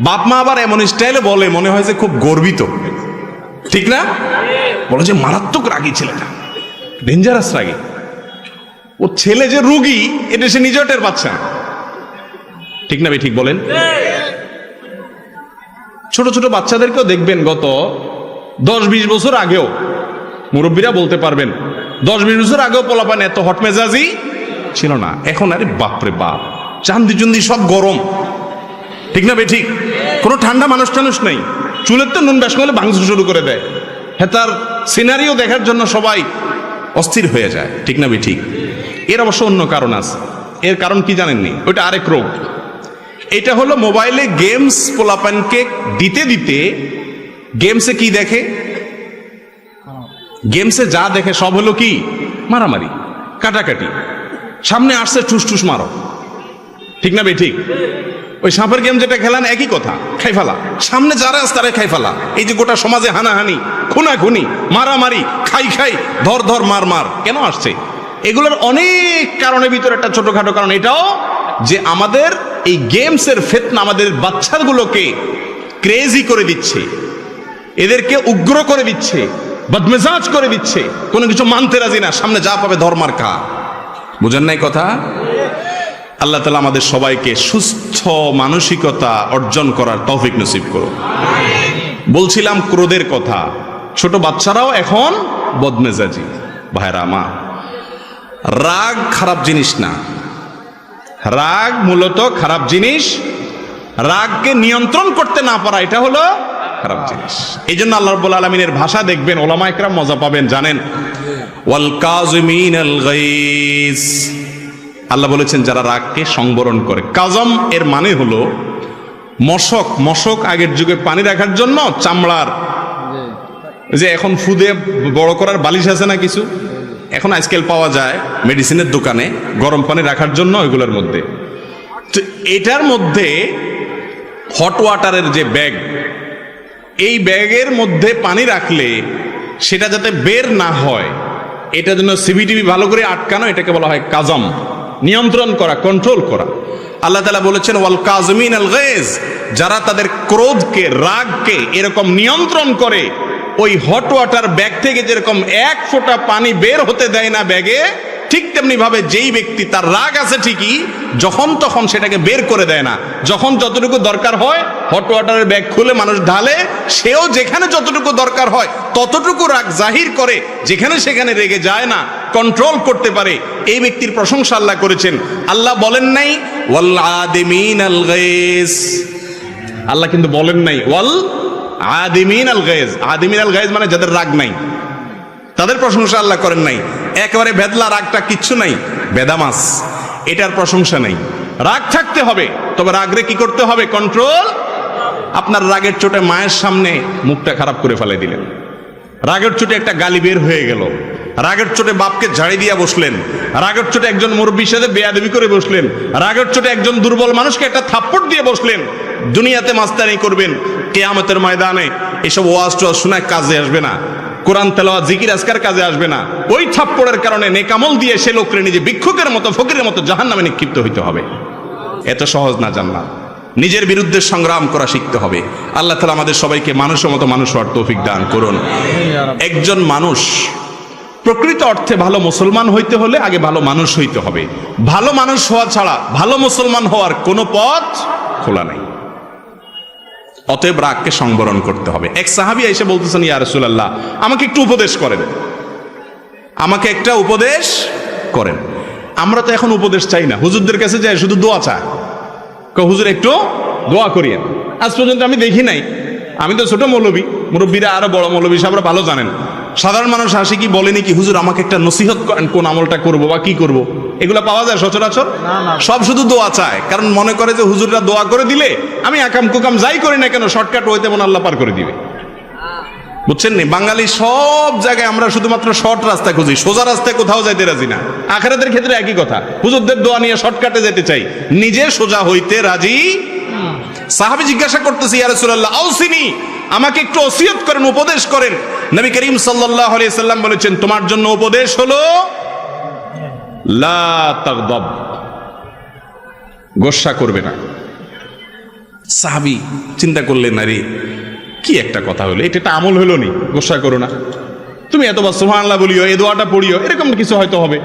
বাপ মা আবার এমন স্টাইলে বলে, মনে হয় যে খুব গর্বিত, ঠিক না? বলে যে মারাত্মক রাগী ছেলেটা, ডেঞ্জারাস রাগী। ও ছেলে যে রোগী এটা সে নিজেও টের পাচ্ছে না, ঠিক না বেঠিক বলেন? ছোট ছোট বাচ্চাদেরকেও দেখবেন, গত 10-20 বছর আগেও, মুরব্বীরা বলতে পারবেন, 10-20 বছর আগেও পোলাপান এত হট মেজাজি ছিল না। এখন আরে বাপরে বাপ, চান্দি চুন্দি সব গরম, ঠিক না বেঠিক? কোনো ঠান্ডা মানুষ টানুষ নেই, চুলের তো নুন বেশ করলে ভাঙচুর শুরু করে দেয়। হ্যাঁ, তার সিনারিও দেখার জন্য সবাই অস্থির হয়ে যায়, ঠিক না বেঠিক? এর অবশ্য অন্য কারণ আছে। এর কারণ কি জানেননি? ওইটা আরেক রোগ। এটা হলো মোবাইলে গেমস পোলাপানকে দিতে দিতে, গেমসে কি দেখে? গেমসে যা দেখে সব হলো কি? মারামারি, কাটাকাটি, সামনে আসছে ঠুস ঠুস মারো, ঠিক না বেঠিক? ওই সাপের গেম যেটা খেলান একই কথা, খাই ফেলা, সামনে যারা আছে তারা খাই ফেলা। এই যে গোটা সমাজে হানাহানি, খুনাখুনি, মারামারি, খাই খাই, ধর ধর, মার মার, কেন আসছে? এগুলোর অনেক কারণের ভিতরে একটা ছোটখাটো কারণ এটাও, যে আমাদের এই গেমসের ফিতনা আমাদের বাচ্চাগুলোকে ক্রেজি করে দিচ্ছে, এদেরকে উগ্র করে দিচ্ছে, বদমেজাজ করে দিচ্ছে, কোনো কিছু মানতে রাজি না, সামনে যা পাবে ধর্মার কা। বুঝেন নাই কথা? আল্লাহ তাআলা আমাদের সবাইকে সুস্থ মানসিকতা অর্জন করার তৌফিক নসিব করুন। বলছিলাম ক্রোধের কথা, ছোট বাচ্চারাও এখন বদমেজাজি। ভাইরা আমার, রাগ খারাপ জিনিস না, রাগ মূলত খারাপ জিনিস। রাগকে নিয়ন্ত্রণ করতে না পারা, এটা হলো খারাপ জিনিস। এই জন্য আল্লাহ রাব্বুল আলামিনের ভাষা দেখবেন, ওলামা ইকরাম মজা পাবেন, জানেন ওয়াল কাযিমিনাল গাইজ, আল্লাহ বলেছেন যারা রাগকে সংবরণ করে। কাজম এর মানে হলো মশক। মশক আগের যুগে পানি রাখার জন্য চামড়ার যে এখন ফুদে বড় করার বালিশ আছে না কিছু, এখন আজকাল পাওয়া যায় মেডিসিনের দোকানে, গরম পানি রাখার জন্য ওইগুলোর মধ্যে। তো এটার মধ্যে হট ওয়াটারের যে ব্যাগ, এই ব্যাগের মধ্যে পানি রাখলে সেটা যাতে বের না হয়, এটার জন্য সিবিটিভি ভালো করে আটকানো, এটাকে বলা হয় কাজম, নিয়ন্ত্রণ করা, কন্ট্রোল করা। আল্লাহ তাআলা বলেছেন ওয়াল কাযিমিনাল গায়জ, যারা তাদের ক্রোধকে, রাগকে এরকম নিয়ন্ত্রণ করে, ওই হট ওয়াটার ব্যাগ থেকে যেরকম এক ফোঁটা পানি বের হতে দেয় না ব্যাগে, ঠিক তেমনি ভাবে যেই ব্যক্তি তার রাগ আছে ঠিকই, যখন তখন সেটাকে বের করে দেয় না। যখন যতটুকু দরকার হয় হট ওয়াটারের ব্যাগ খুলে মানুষ ঢালে, সেও যেখানে যতটুকু দরকার হয় ততটুকু রাগ জাহির করে, যেখানে সেখানে রেগে যায় না, কন্ট্রোল করতে পারে। এই ব্যক্তির প্রশংসা আল্লাহ করেছেন। আল্লাহ বলেন নাই ওয়াল আদিমিনাল গায়জ, আল্লাহ কিন্তু বলেন নাই ওয়াল আদিমিনাল গায়জ। আদিমিনাল গায়জ মানে যাদের রাগ নাই, তাদের প্রশংসা আল্লাহ করেন নাই। একেবারে ভেদলা রাগটা কিচ্ছু নাই, বেদামাস, এটার প্রশংসা নাই। রাগ থাকতে হবে, তবে রাগরে কি করতে হবে? কন্ট্রোল। আপনার রাগের চোটে মায়ের সামনে মুখটা খারাপ করে ফেলে দিলেন, রাগের চোটে একটা গালি বের হয়ে গেল, রাগের চোটে বাপকে ঝাড়ি দিয়া বসলেন, রাগের চোটে একজন মুরব্বির সাথে বেয়াদবি করে বসলেন, রাগের চোটে একজন দুর্বল মানুষকে একটা থাপ্পড় দিয়ে বসলেন। দুনিয়াতে মাস্তানি করবেন, কিয়ামতের ময়দানে এসব ওয়াজ টোয়াজ শোনায় কাজে আসবে না, কোরআন তেলাওয়াত জিকির আজকার কাজে আসবে না। ওই থাপ্পড়ের কারণে নেকামল দিয়ে সে লোকরে নিজে ভিক্ষুকের মতো, ফকিরের মতো জাহান্নামে নিক্ষিপ্ত হইতে হবে। এত সহজ না জান্নাত। নিজের বিরুদ্ধে সংগ্রাম করা শিখতে হবে। আল্লাহ তাআলা আমাদের সবাইকে মানুষের মতো মানুষ হওয়ার তৌফিক দান করুন। একজন মানুষ প্রকৃত অর্থে ভালো মুসলমান হইতে হলে আগে ভালো মানুষ হইতে হবে। ভালো মানুষ হওয়া ছাড়া ভালো মুসলমান হওয়ার কোনো পথ খোলা নাই। অতএব রাগকে সংবরণ করতে হবে। এক সাহাবী এসে বলতেছেন, ইয়া রাসূলুল্লাহ, আমাকে একটু উপদেশ করেন, আমাকে একটা উপদেশ করেন। আমরা তো এখন উপদেশ চাই না, হুজুরদের কাছে যাই শুধু দোয়া চায়, হুজুর একটু দোয়া করিয়েন। আজ পর্যন্ত আমি দেখি নাই, আমি তো ছোট মৌলবী, মুরব্বীরা আরো বড় মৌলবী সাহেবরা ভালো জানেন, সাধারণ মানুষ আসে কি বলেনি কি, হুজুর আমাকে একটা নসিহত করেন, কোন আমলটা করবো বা কি করব। এগুলা পাওয়া যায় সচরাচর? সব শুধু দোয়া চায়, কারণ মনে করে যে হুজুররা দোয়া করে দিলে আমি আকাম কুকাম যাই করি না কেন শর্টকাট হইতে মন আল্লাহ পার করে দিবে। বুঝছেন নি? বাঙালি সব জায়গায় আমরা শুধুমাত্র শর্ট রাস্তা খুঁজি, সোজা রাস্তায় কোথাও যাইতে রাজি না। আখিরাতের ক্ষেত্রে একই কথা, হুজুরদের দোয়া নিয়ে শর্টকাটে যেতে চাই, নিজে সোজা হইতে রাজি। সাহাবী জিজ্ঞাসা করতেছে, ইয়া রাসূলুল্লাহ আউসিনি, আমাকে একটু ওসিয়ত করেন, উপদেশ করেন। নবী করিম সাল্লাল্লাহু আলাইহি সাল্লাম বলেছেন, তোমার জন্য উপদেশ হলো লা তাগদাব, গোসা করবে না। সাহাবী চিন্তা করলেন, আরে কি একটা কথা হলো, এটা একটা আমল হলো নি, গোসা করো না, তুমি এতবার সুবহানাল্লাহ বলিও, এই দোয়াটা পড়িও, এরকম কিছু হয়তো হবে।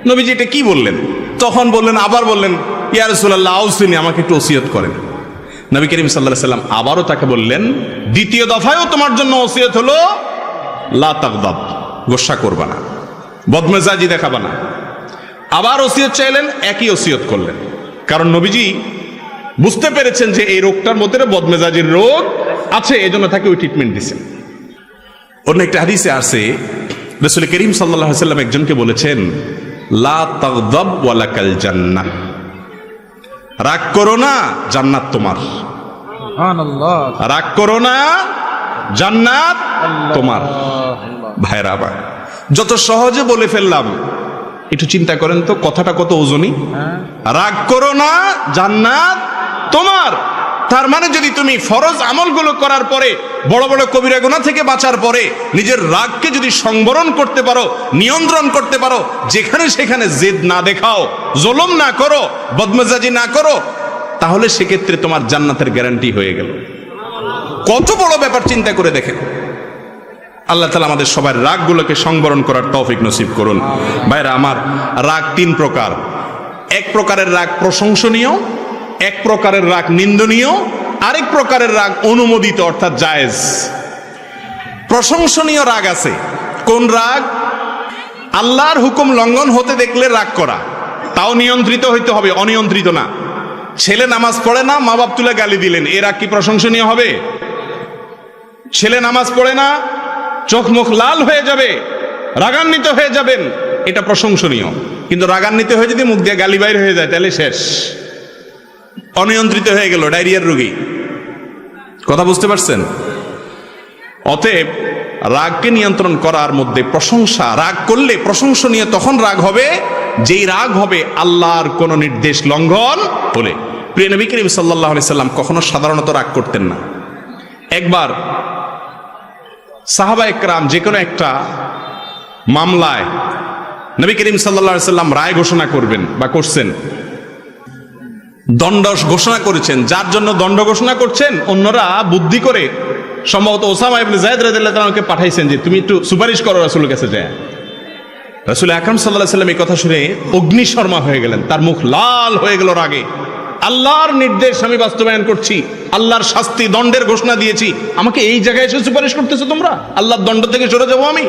নবীজি এটা কি বললেন? তখন বললেন, আবার বললেন, ইয়া রাসূলুল্লাহ আউসিনি, আমাকে একটু ওসিয়ত করেন। নবী করিম সাল্লাল্লাহু আলাইহি সাল্লাম আবারও তাকে বললেন, দ্বিতীয় দফায়ও তোমার জন্য ওসিয়ত হলো লা তাগদাব, গোসা করবা না, বদমেজাজি দেখাবা না। আবার ওসিয়ত চাইলেন, একই ওসিয়ত করলেন, কারণ নবীজি বুঝতে পেরেছেন যে এই রোগটার মধ্যে বদমেজাজির রোগ আছে, এজন্য তাকে ওই ট্রিটমেন্ট দিয়েছেন। অন্য একটা হাদিসে আছে, রাসূল করিম সাল্লাল্লাহু আলাইহি সাল্লাম একজনকে বলেছেন, লা তাগদাব ওয়ালাকাল জান্নাহ, রাগ করো না, জান্নাত তোমার। সুবহানাল্লাহ। রাগ করো না, জান্নাত তোমার। ভাইরা, আবার যত সহজে বলে ফেললাম, একটু চিন্তা করেন তো কথাটা কত ওজনী। রাগ করো না, জান্নাত তোমার। তার মানে যদি তুমি ফরজ আমলগুলো করার পরে, বড় বড় কবিরা গুনাহ থেকে বাঁচার পরে নিজের রাগকে যদি সংবরণ করতে পারো, নিয়ন্ত্রণ করতে পারো, যেখানে সেখানে জেদ না দেখাও, জুলুম না করো, বদমেজাজি না করো, তাহলে সেক্ষেত্রে তোমার জান্নাতের গ্যারান্টি হয়ে গেল। কত বড় ব্যাপার চিন্তা করে দেখেন। আল্লাহ তাআলা আমাদের সবার রাগগুলোকে সংবরণ করার তৌফিক নসিব করুন। ভাইরা আমার, রাগ তিন প্রকার। এক প্রকারের রাগ প্রশংসনীয়, এক প্রকারের রাগ নিন্দনীয়, আরেক প্রকারের রাগ অনুমোদিত অর্থাৎ জায়েজ। প্রশংসনীয় রাগ আছে। কোন রাগ? আল্লাহর হুকুম লঙ্ঘন হতে দেখলে রাগ করা, তাও নিয়ন্ত্রিত হইতে হবে, অনিয়ন্ত্রিত না। ছেলে নামাজ পড়ে না, মা বাপ তুলে গালি দিলেন, এ রাগ কি প্রশংসনীয় হবে? ছেলে নামাজ পড়ে না, চোখ মুখ লাল হয়ে যাবে, রাগান্বিত হয়ে যাবেন, এটা প্রশংসনীয়। কিন্তু রাগান্বিত হয়ে যদি মুখ দিয়ে গালি বাইর হয়ে যায় তাহলে শেষ, অনিয়ন্ত্রিত হয়ে গেল, ডায়রিয়ার রোগী। কথা বুঝতে পারছেন? অতএব রাগকে নিয়ন্ত্রণ করার মধ্যে প্রশংসা, রাগ করলে প্রশংসনীয় তখন রাগ হবে যেই রাগ হবে আল্লাহর কোন নির্দেশ লঙ্ঘন হলে। প্রিয় নবী করিম সাল্লাল্লাহু আলাইহি সাল্লাম কখনো সাধারণত রাগ করতেন না। একবার সাহাবা একরাম যে কোনো একটা মামলায় নবী করিম সাল্লাল্লাহু আলাইহি সাল্লাম রায় ঘোষণা করবেন বা করছেন, দণ্ড ঘোষণা করেছেন। যার জন্য দণ্ড ঘোষণা করছেন অন্যরা বুদ্ধি করে সম্ভবত ওসামা ইবনে যায়েদ রাদিয়াল্লাহু তাআলাকে পাঠাইছেন যে তুমি একটু সুপারিশ করো রাসূলের কাছে যায়। রাসূল আকরাম সাল্লাল্লাহু আলাইহি সাল্লাম এই কথা শুনে অগ্নিশর্মা হয়ে গেলেন, তার মুখ লাল হয়ে গেল রাগে। আল্লাহর নির্দেশ আমি বাস্তবায়ন করছি, আল্লাহর শাস্তি দণ্ডের ঘোষণা দিয়েছি, আমাকে এই জায়গায় এসে সুপারিশ করতেছো তোমরা? আল্লাহর দণ্ড থেকে সরে যাবো আমি?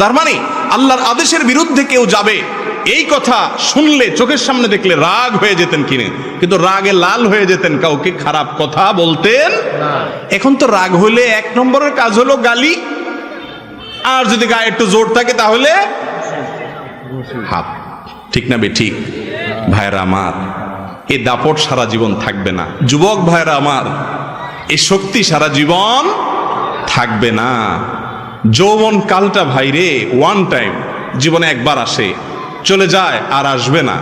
তার মানে আল্লাহর আদেশের বিরুদ্ধে কেউ যাবে, এই কথা শুনলে চোখের সামনে দেখলে রাগ হয়ে যেতেন কিনে, কিন্তু রাগে লাল হয়ে যেতেন, কাউকে খারাপ কথা বলতেন না। এখন তো রাগ হলে এক নম্বরের কাজ হলো গালি, আর যদি গায়ে একটু জোর থাকে তাহলে হাত। ঠিক না বে ঠিক? ভাইরা আমার, এ দাপট সারা জীবন থাকবে না। যুবক ভাইরা আমার, এই শক্তি সারা জীবন থাকবে না। যৌবন কালটা ভাইরে ওয়ান টাইম, জীবনে একবার আসে, চলে যায়, আর আসবে না।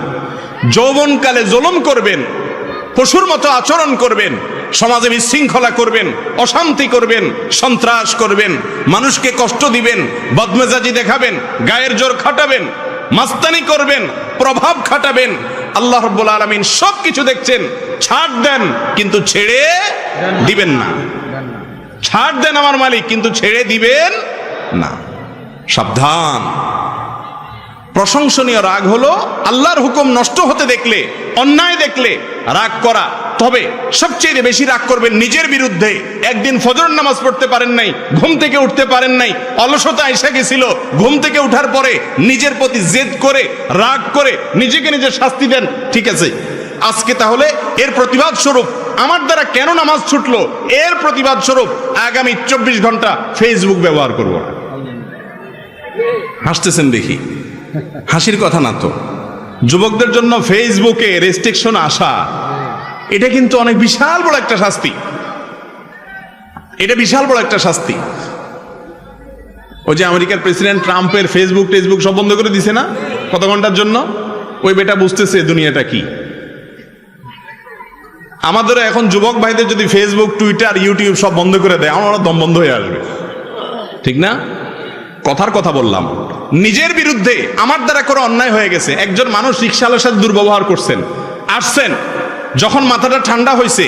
যৌবনকালে জুলুম করবেন, পশুর মতো আচরণ করবেন, সমাজে বিশৃঙ্খলা করবেন, অশান্তি করবেন, সন্ত্রাস করবেন, মানুষকে কষ্ট দিবেন, বদমেজাজি দেখাবেন, গায়ের জোর খাটাবেন, মাস্তানি করবেন, প্রভাব খাটাবেন। আল্লাহ রাব্বুল আলামিন সবকিছু দেখছেন। ছাড় দেন কিন্তু ছেড়ে দিবেন না। ছাড় দেন আমার মালিক, কিন্তু ছেড়ে দিবেন না। সাবধান। প্রশংসনীয় রাগ হলো আল্লাহর হুকুম নষ্ট হতে দেখলে, অন্যায় দেখলে রাগ করা। তবে সবচেয়ে বেশি রাগ করবেন নিজের বিরুদ্ধে। একদিন ফজর নামাজ পড়তে পারেন নাই, ঘুম থেকে উঠতে পারেন নাই, অলসতা এসে গেছিল, ঘুম থেকে উঠার পরে নিজের প্রতি জেদ করে, রাগ করে নিজেকে নিজে শাস্তি দেন, ঠিক আছে আজকে তাহলে এর প্রতিবাদ স্বরূপ আমার দ্বারা কেন নামাজ ছুটলো, এর প্রতিবাদ স্বরূপ আগামী 24 ঘন্টা ফেসবুক ব্যবহার করব না। হাসতেছেন দেখি, হাসির কথা না তো। যুবকদের জন্য ফেসবুকে রেস্ট্রিকশন আসা, এটা কিন্তু অনেক বিশাল বড় একটা শাস্তি। এটা বিশাল বড় একটা শাস্তি। ওই যে আমেরিকার প্রেসিডেন্ট ট্রাম্পের ফেসবুক টেসবুক সব বন্ধ করে দিছে না কত ঘন্টার জন্য? ওই বেটা বুঝতেছে দুনিয়াটা কি। আমাদের এখন যুবক ভাইদের যদি ফেসবুক, টুইটার, ইউটিউব সব বন্ধ করে দেয়, আমার দম বন্ধ হয়ে আসবে, ঠিক না? কথার কথা বললাম। নিজের বিরুদ্ধে আমার দ্বারা করে অন্যায় হয়ে গেছে। একজন মানুষ রিকশাওয়ালার সাথে দুর্ব্যবহার করছেন, আসছেন, যখন মাথাটা ঠান্ডা হয়েছে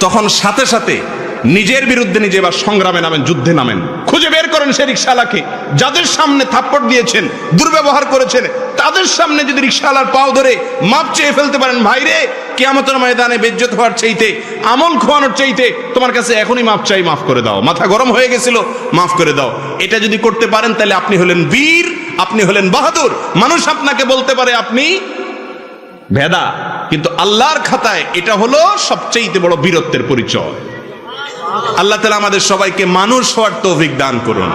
তখন সাথে সাথে নিজের বিরুদ্ধে নিজে এবার সংগ্রামে নামেন, যুদ্ধে নামেন, খুঁজে বের করেন সেই রিকশাওয়ালাকে, যাদের সামনে থাপ্পড় দিয়েছেন, দুর্ব্যবহার করেছেন, তাদের সামনে যদি রিকশাওয়ালার পাও ধরে মাপ চেয়ে ফেলতে পারেন, ভাইরে কিয়ামতের ময়দানে বেইজ্জত হওয়ার চাইতে, আমল খোয়ানোর চাইতে তোমার কাছে এখনই মাপ চাই, মাফ করে দাও, মাথা গরম হয়ে গেছিল, মাফ করে দাও, এটা যদি করতে পারেন তাহলে আপনি হলেন বীর, আপনি হলেন বাহাদুর। মানুষ আপনাকে বলতে পারে আপনি ভেদা, কিন্তু আল্লাহর খাতায় এটা হলো সবচেয়ে বড় বীরত্বের পরিচয়। আল্লাহ তাআলা আমাদের সবাইকে মানুষ হওয়ার তৌফিক দান করুন।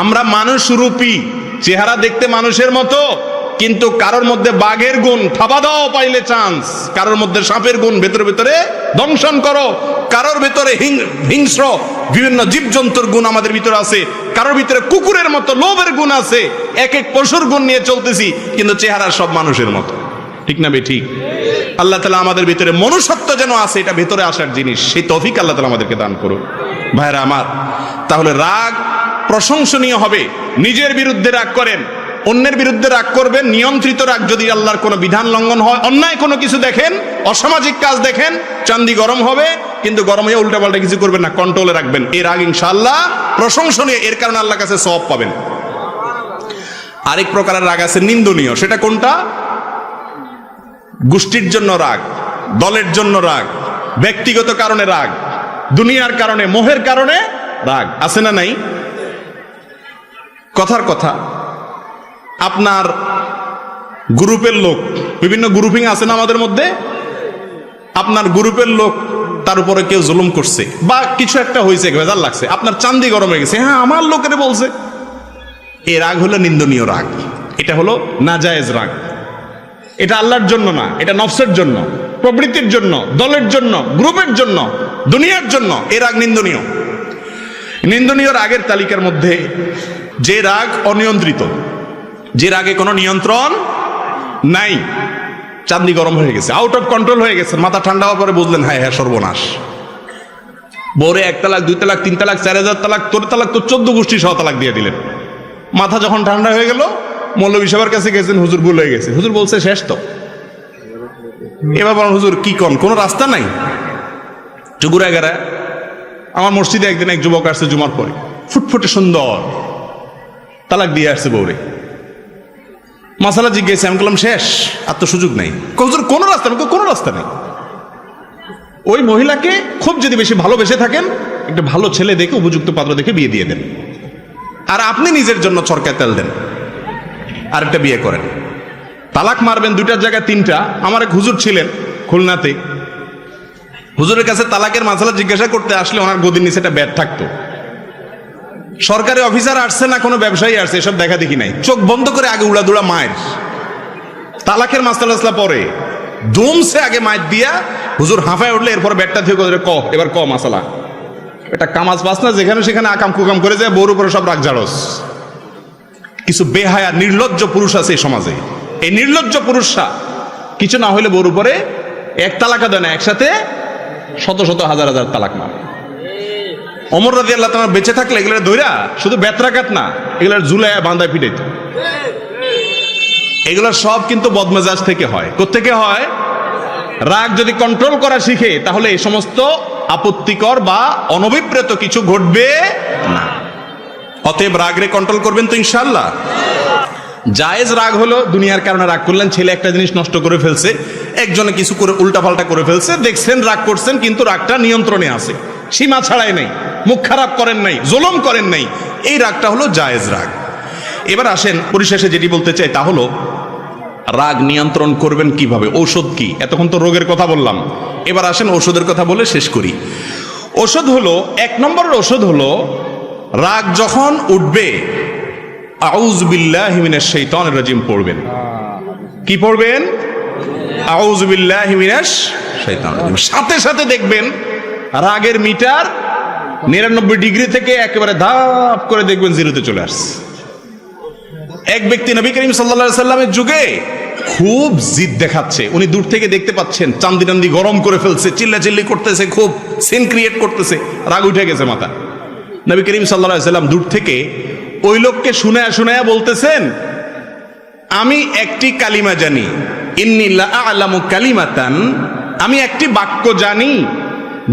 আমরা মানুষ রূপী, চেহারা দেখতে মানুষের মতো, কিন্তু কারোর মধ্যে বাঘের গুণ, থাবা দাও পাইলে চান্স, কারোর মধ্যে সাপের গুণ, ভেতরে ভেতরে দংশন করো, কারোর ভেতরে হিংস্র বিভিন্ন জীবজন্তুর গুণ আমাদের ভিতরে আছে, কারোর ভিতরে কুকুরের মতো লোভের গুণ আছে, এক এক পশুর গুণ নিয়ে চলতেছি, কিন্তু চেহারা সব মানুষের মতো, ঠিক না বে ঠিক? আল্লাহ তাআলা আমাদের ভিতরে মনুষ্যত্ব যেন আছে, এটা ভেতরে আসার জিনিস, সেই তৌফিক আল্লাহ তাআলা আমাদেরকে দান করুন। ভাইরা আমার, তাহলে রাগ প্রশংসনীয় হবে। নিজের বিরুদ্ধে রাগ করেন, অন্যের বিরুদ্ধে রাগ করবেন, নিয়ন্ত্রিত রাগ। যদি আল্লাহর কোনো বিধান লঙ্ঘন হয়, অন্যায় কোনো কিছু দেখেন, অসামাজিক কাজ দেখেন, চান্দি গরম হবে, কিন্তু গরম হয়ে উল্টাপাল্টা কিছু করবেন না, কন্ট্রোলে রাখবেন। এই রাগ ইনশাআল্লাহ প্রশংসনীয়, এর কারণে আল্লাহর কাছে সওয়াব পাবেন। আরেক প্রকারের রাগ আছে নিন্দনীয়। সেটা কোনটা? গোষ্ঠীর জন্য রাগ, দলের জন্য রাগ, ব্যক্তিগত কারণে রাগ, দুনিয়ার কারণে, মোহের কারণে রাগ। আছে না নাই? কথার কথা, আপনার গ্রুপের লোক, বিভিন্ন গ্রুপিং আছে না আমাদের মধ্যে, আপনার গ্রুপের লোক তার উপরে কেউ জুলুম করছে বা কিছু একটা হয়েছে, ভেজাল লাগছে, আপনার চান্দি গরম হয়ে গেছে, হ্যাঁ আমার লোকের বলছে। এই রাগ হলো নিন্দনীয় রাগ, এটা হলো নাজায়েজ রাগ। এটা আল্লাহর জন্য না, এটা নফসের জন্য, প্রবৃত্তির জন্য, দলের জন্য, গ্রুপের জন্য, দুনিয়ার জন্য। এই রাগ নিন্দনীয়। নিন্দনীয় রাগের তালিকার মধ্যে যে রাগ অনিয়ন্ত্রিত, যে রাগে কোনো নিয়ন্ত্রণ নাই, চান্দি গরম হয়ে গেছে, আউট অফ কন্ট্রোল হয়ে গেছে, মাথা ঠান্ডা হওয়ার পরে বুঝলেন হ্যাঁ হ্যাঁ সর্বনাশ, বউরে 1 তালাক 2 তালাক 3 তালাক 4000 তালাক, তোর তালাক তো 14 গোষ্ঠী সহ তালাক দিয়ে দিলেন। মাথা যখন ঠান্ডা হয়ে গেল, মৌলভী সাহেবের কাছে গেছেন, হুজুর ভুল হয়ে গেছে। হুজুর বলছে শেষ তো। এবার বলেন হুজুর কি কোন কোনো রাস্তা নাই? চুগুরা গেরা আমার মসজিদে একদিন এক যুবক আসছে জুমার পরে, ফুটফুটে সুন্দর, তালাক দিয়ে আসছে বউরে। মাসালা জিজ্ঞেস, আমি বললাম শেষ, আর তো সুযোগ নাই। হুজুর কোনো রাস্তা নেই, কোনো রাস্তা নেই। ওই মহিলাকে খুব যদি বেশি ভালোবেসে থাকেন, একটা ভালো ছেলে দেখে, উপযুক্ত পাত্র দেখে বিয়ে দিয়ে দেন, আর আপনি নিজের জন্য চরকায় তেল দেন, আরেকটা বিয়ে করেন। তালাক মারবেন 2টার জায়গায় 3টা। আমার এক হুজুর ছিলেন খুলনাতে, হুজুরের কাছে তালাকের মাসালা জিজ্ঞাসা করতে আসলে ওনার গদির নিচে একটা ব্যাট থাকতো। সরকারি অফিসার আসছে না কোনো ব্যবসায়ী আসছে, এসব দেখা দেখি নাই। চোখ বন্ধ করে আগে উড়াদুড়া মায়ের, তালাকের মাসালা পরে দমসে আগে মায়ের দিয়া হুজুর হাঁফায় উঠলে এরপর ব্যাটটা থেকে ক এবার ক মাসালা। এটা কামাজ পাস না, যেখানে সেখানে আকাম কুকাম করে যায়, বউর উপরে সব রাগ জাড়স। কিছু বেহায়া নির্লজ্জ পুরুষ আছে এই সমাজে। এই নির্লজ্জ পুরুষরা কিছু না হইলে বউর উপরে 1 তালাকা দেয় না, একসাথে শত শত হাজার হাজার তালাক মারে। ওমর রাদিয়াল্লাহু তাআলা বেঁচে থাকলে এগুলোর ধইরা শুধু বেত্রাঘাত না, এগুলোর ঝুলায় বাঁধায় পিটাইত। এগুলো সব কিন্তু বদমেজাজ থেকে হয়। কোত্থেকে হয়? রাগ যদি কন্ট্রোল করা শিখে, তাহলে এই সমস্ত আপত্তিকর বা অনভিপ্রেত কিছু ঘটবে না। অতএব রাগরে কন্ট্রোল করবেন তো ইনশাআল্লাহ। জায়েজ রাগ হলো দুনিয়ার কারণে রাগ করলেন, ছেলে একটা জিনিস নষ্ট করে ফেলছে, একজনে কিছু করে উল্টাপাল্টা করে ফেলছে, দেখছেন রাগ করছেন, কিন্তু রাগটা নিয়ন্ত্রণে আছে, সীমা ছাড়াই নাই, মুখ খারাপ করেন নাই, জুলুম করেন নাই, এই রাগটা হলো জায়েজ রাগ। এবার আসেন পরিশেষে যেটি বলতে চাই তা হলো রাগ নিয়ন্ত্রণ করবেন কিভাবে, ঔষধ কি? এতক্ষণ তো রোগের কথা বললাম, এবার আসেন ঔষধের কথা বলে শেষ করি। ঔষধ হলো, 1 নম্বরের ঔষধ হলো, রাগ যখন উঠবে আউযু বিল্লাহি মিনাশ শাইতানির রাজিম পড়বেন। কি পড়বেন? আউযু বিল্লাহি মিনাশ শাইতানির রাজিম। সাথে সাথে দেখবেন রাগের মিটার 99 ডিগ্রি থেকে একেবারে ধাপ করে দেখবেন 0-তে চলে আসছে। এক ব্যক্তি নবী করিম সাল্লাল্লাহু আলাইহি সাল্লামের যুগে খুব জিদ দেখাচ্ছে, উনি দূর থেকে দেখতে পাচ্ছেন চান্দি টান্দি গরম করে ফেলছে, চিল্লাচিল্লি করতেছে, খুব সিন ক্রিয়েট করতেছে, রাগ উঠে গেছে মাথা। নবী করিম সাল্লাল্লাহু আলাইহি সাল্লাম দূর থেকে ওই লোককে শুনায়া শুনায়া বলতেছেন, আমি একটি কালিমা জানি, ইন্নী লা আ'লামু কালিমাতান, আমি একটি বাক্য জানি,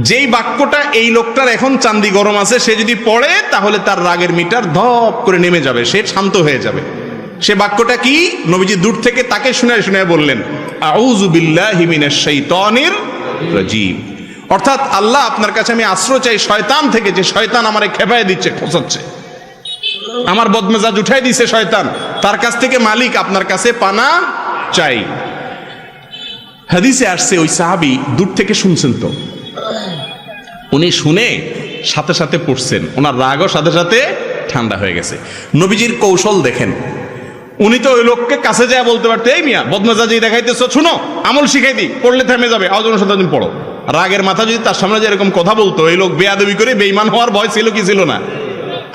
যেই বাক্যটা এই লোকটার এখন চান্দি গরম আছে, সে যদি পড়ে তাহলে তার রাগের মিটার ধপ করে নেমে যাবে, সে শান্ত হয়ে যাবে। সে বাক্যটা কি? নবীজি দূর থেকে তাকে শুনায় শুনায় বললেন, আউযু বিল্লাহি মিনাশ শাইতানির রাজিম। অর্থাৎ আল্লাহ আপনার কাছে আমি আশ্রয় চাই শয়তান থেকে, যে শয়তান আমারে খেপায় দিচ্ছে, খোঁচাচ্ছে, আমার বদমেজাজ উঠাই দিছে শয়তান, তার কাছ থেকে মালিক আপনার কাছে পানা চাই। হাদিসে আসছে ওই সাহাবী দূর থেকে শুনছেন, তো উনি শুনে সাথে সাথে পড়ছেন, ওনার রাগও সাথে সাথে ঠান্ডা হয়ে গেছে। নবীজির কৌশল দেখেন, উনি তো ওই লোককে কাছে যায় বলতে পারতো, এই মিয়া বদমেজাজি দেখাইতেছ, শুনো আমল শিখাই দিই, পড়লে থেমে যাবে, আওয়াজ সাথে পড়ো। রাগের মাথা যদি তার সামনে যে এরকম কথা বলতো, এই লোক বেয়াদবি করে বেঈমান হওয়ার ভয় ছিল কি ছিল না?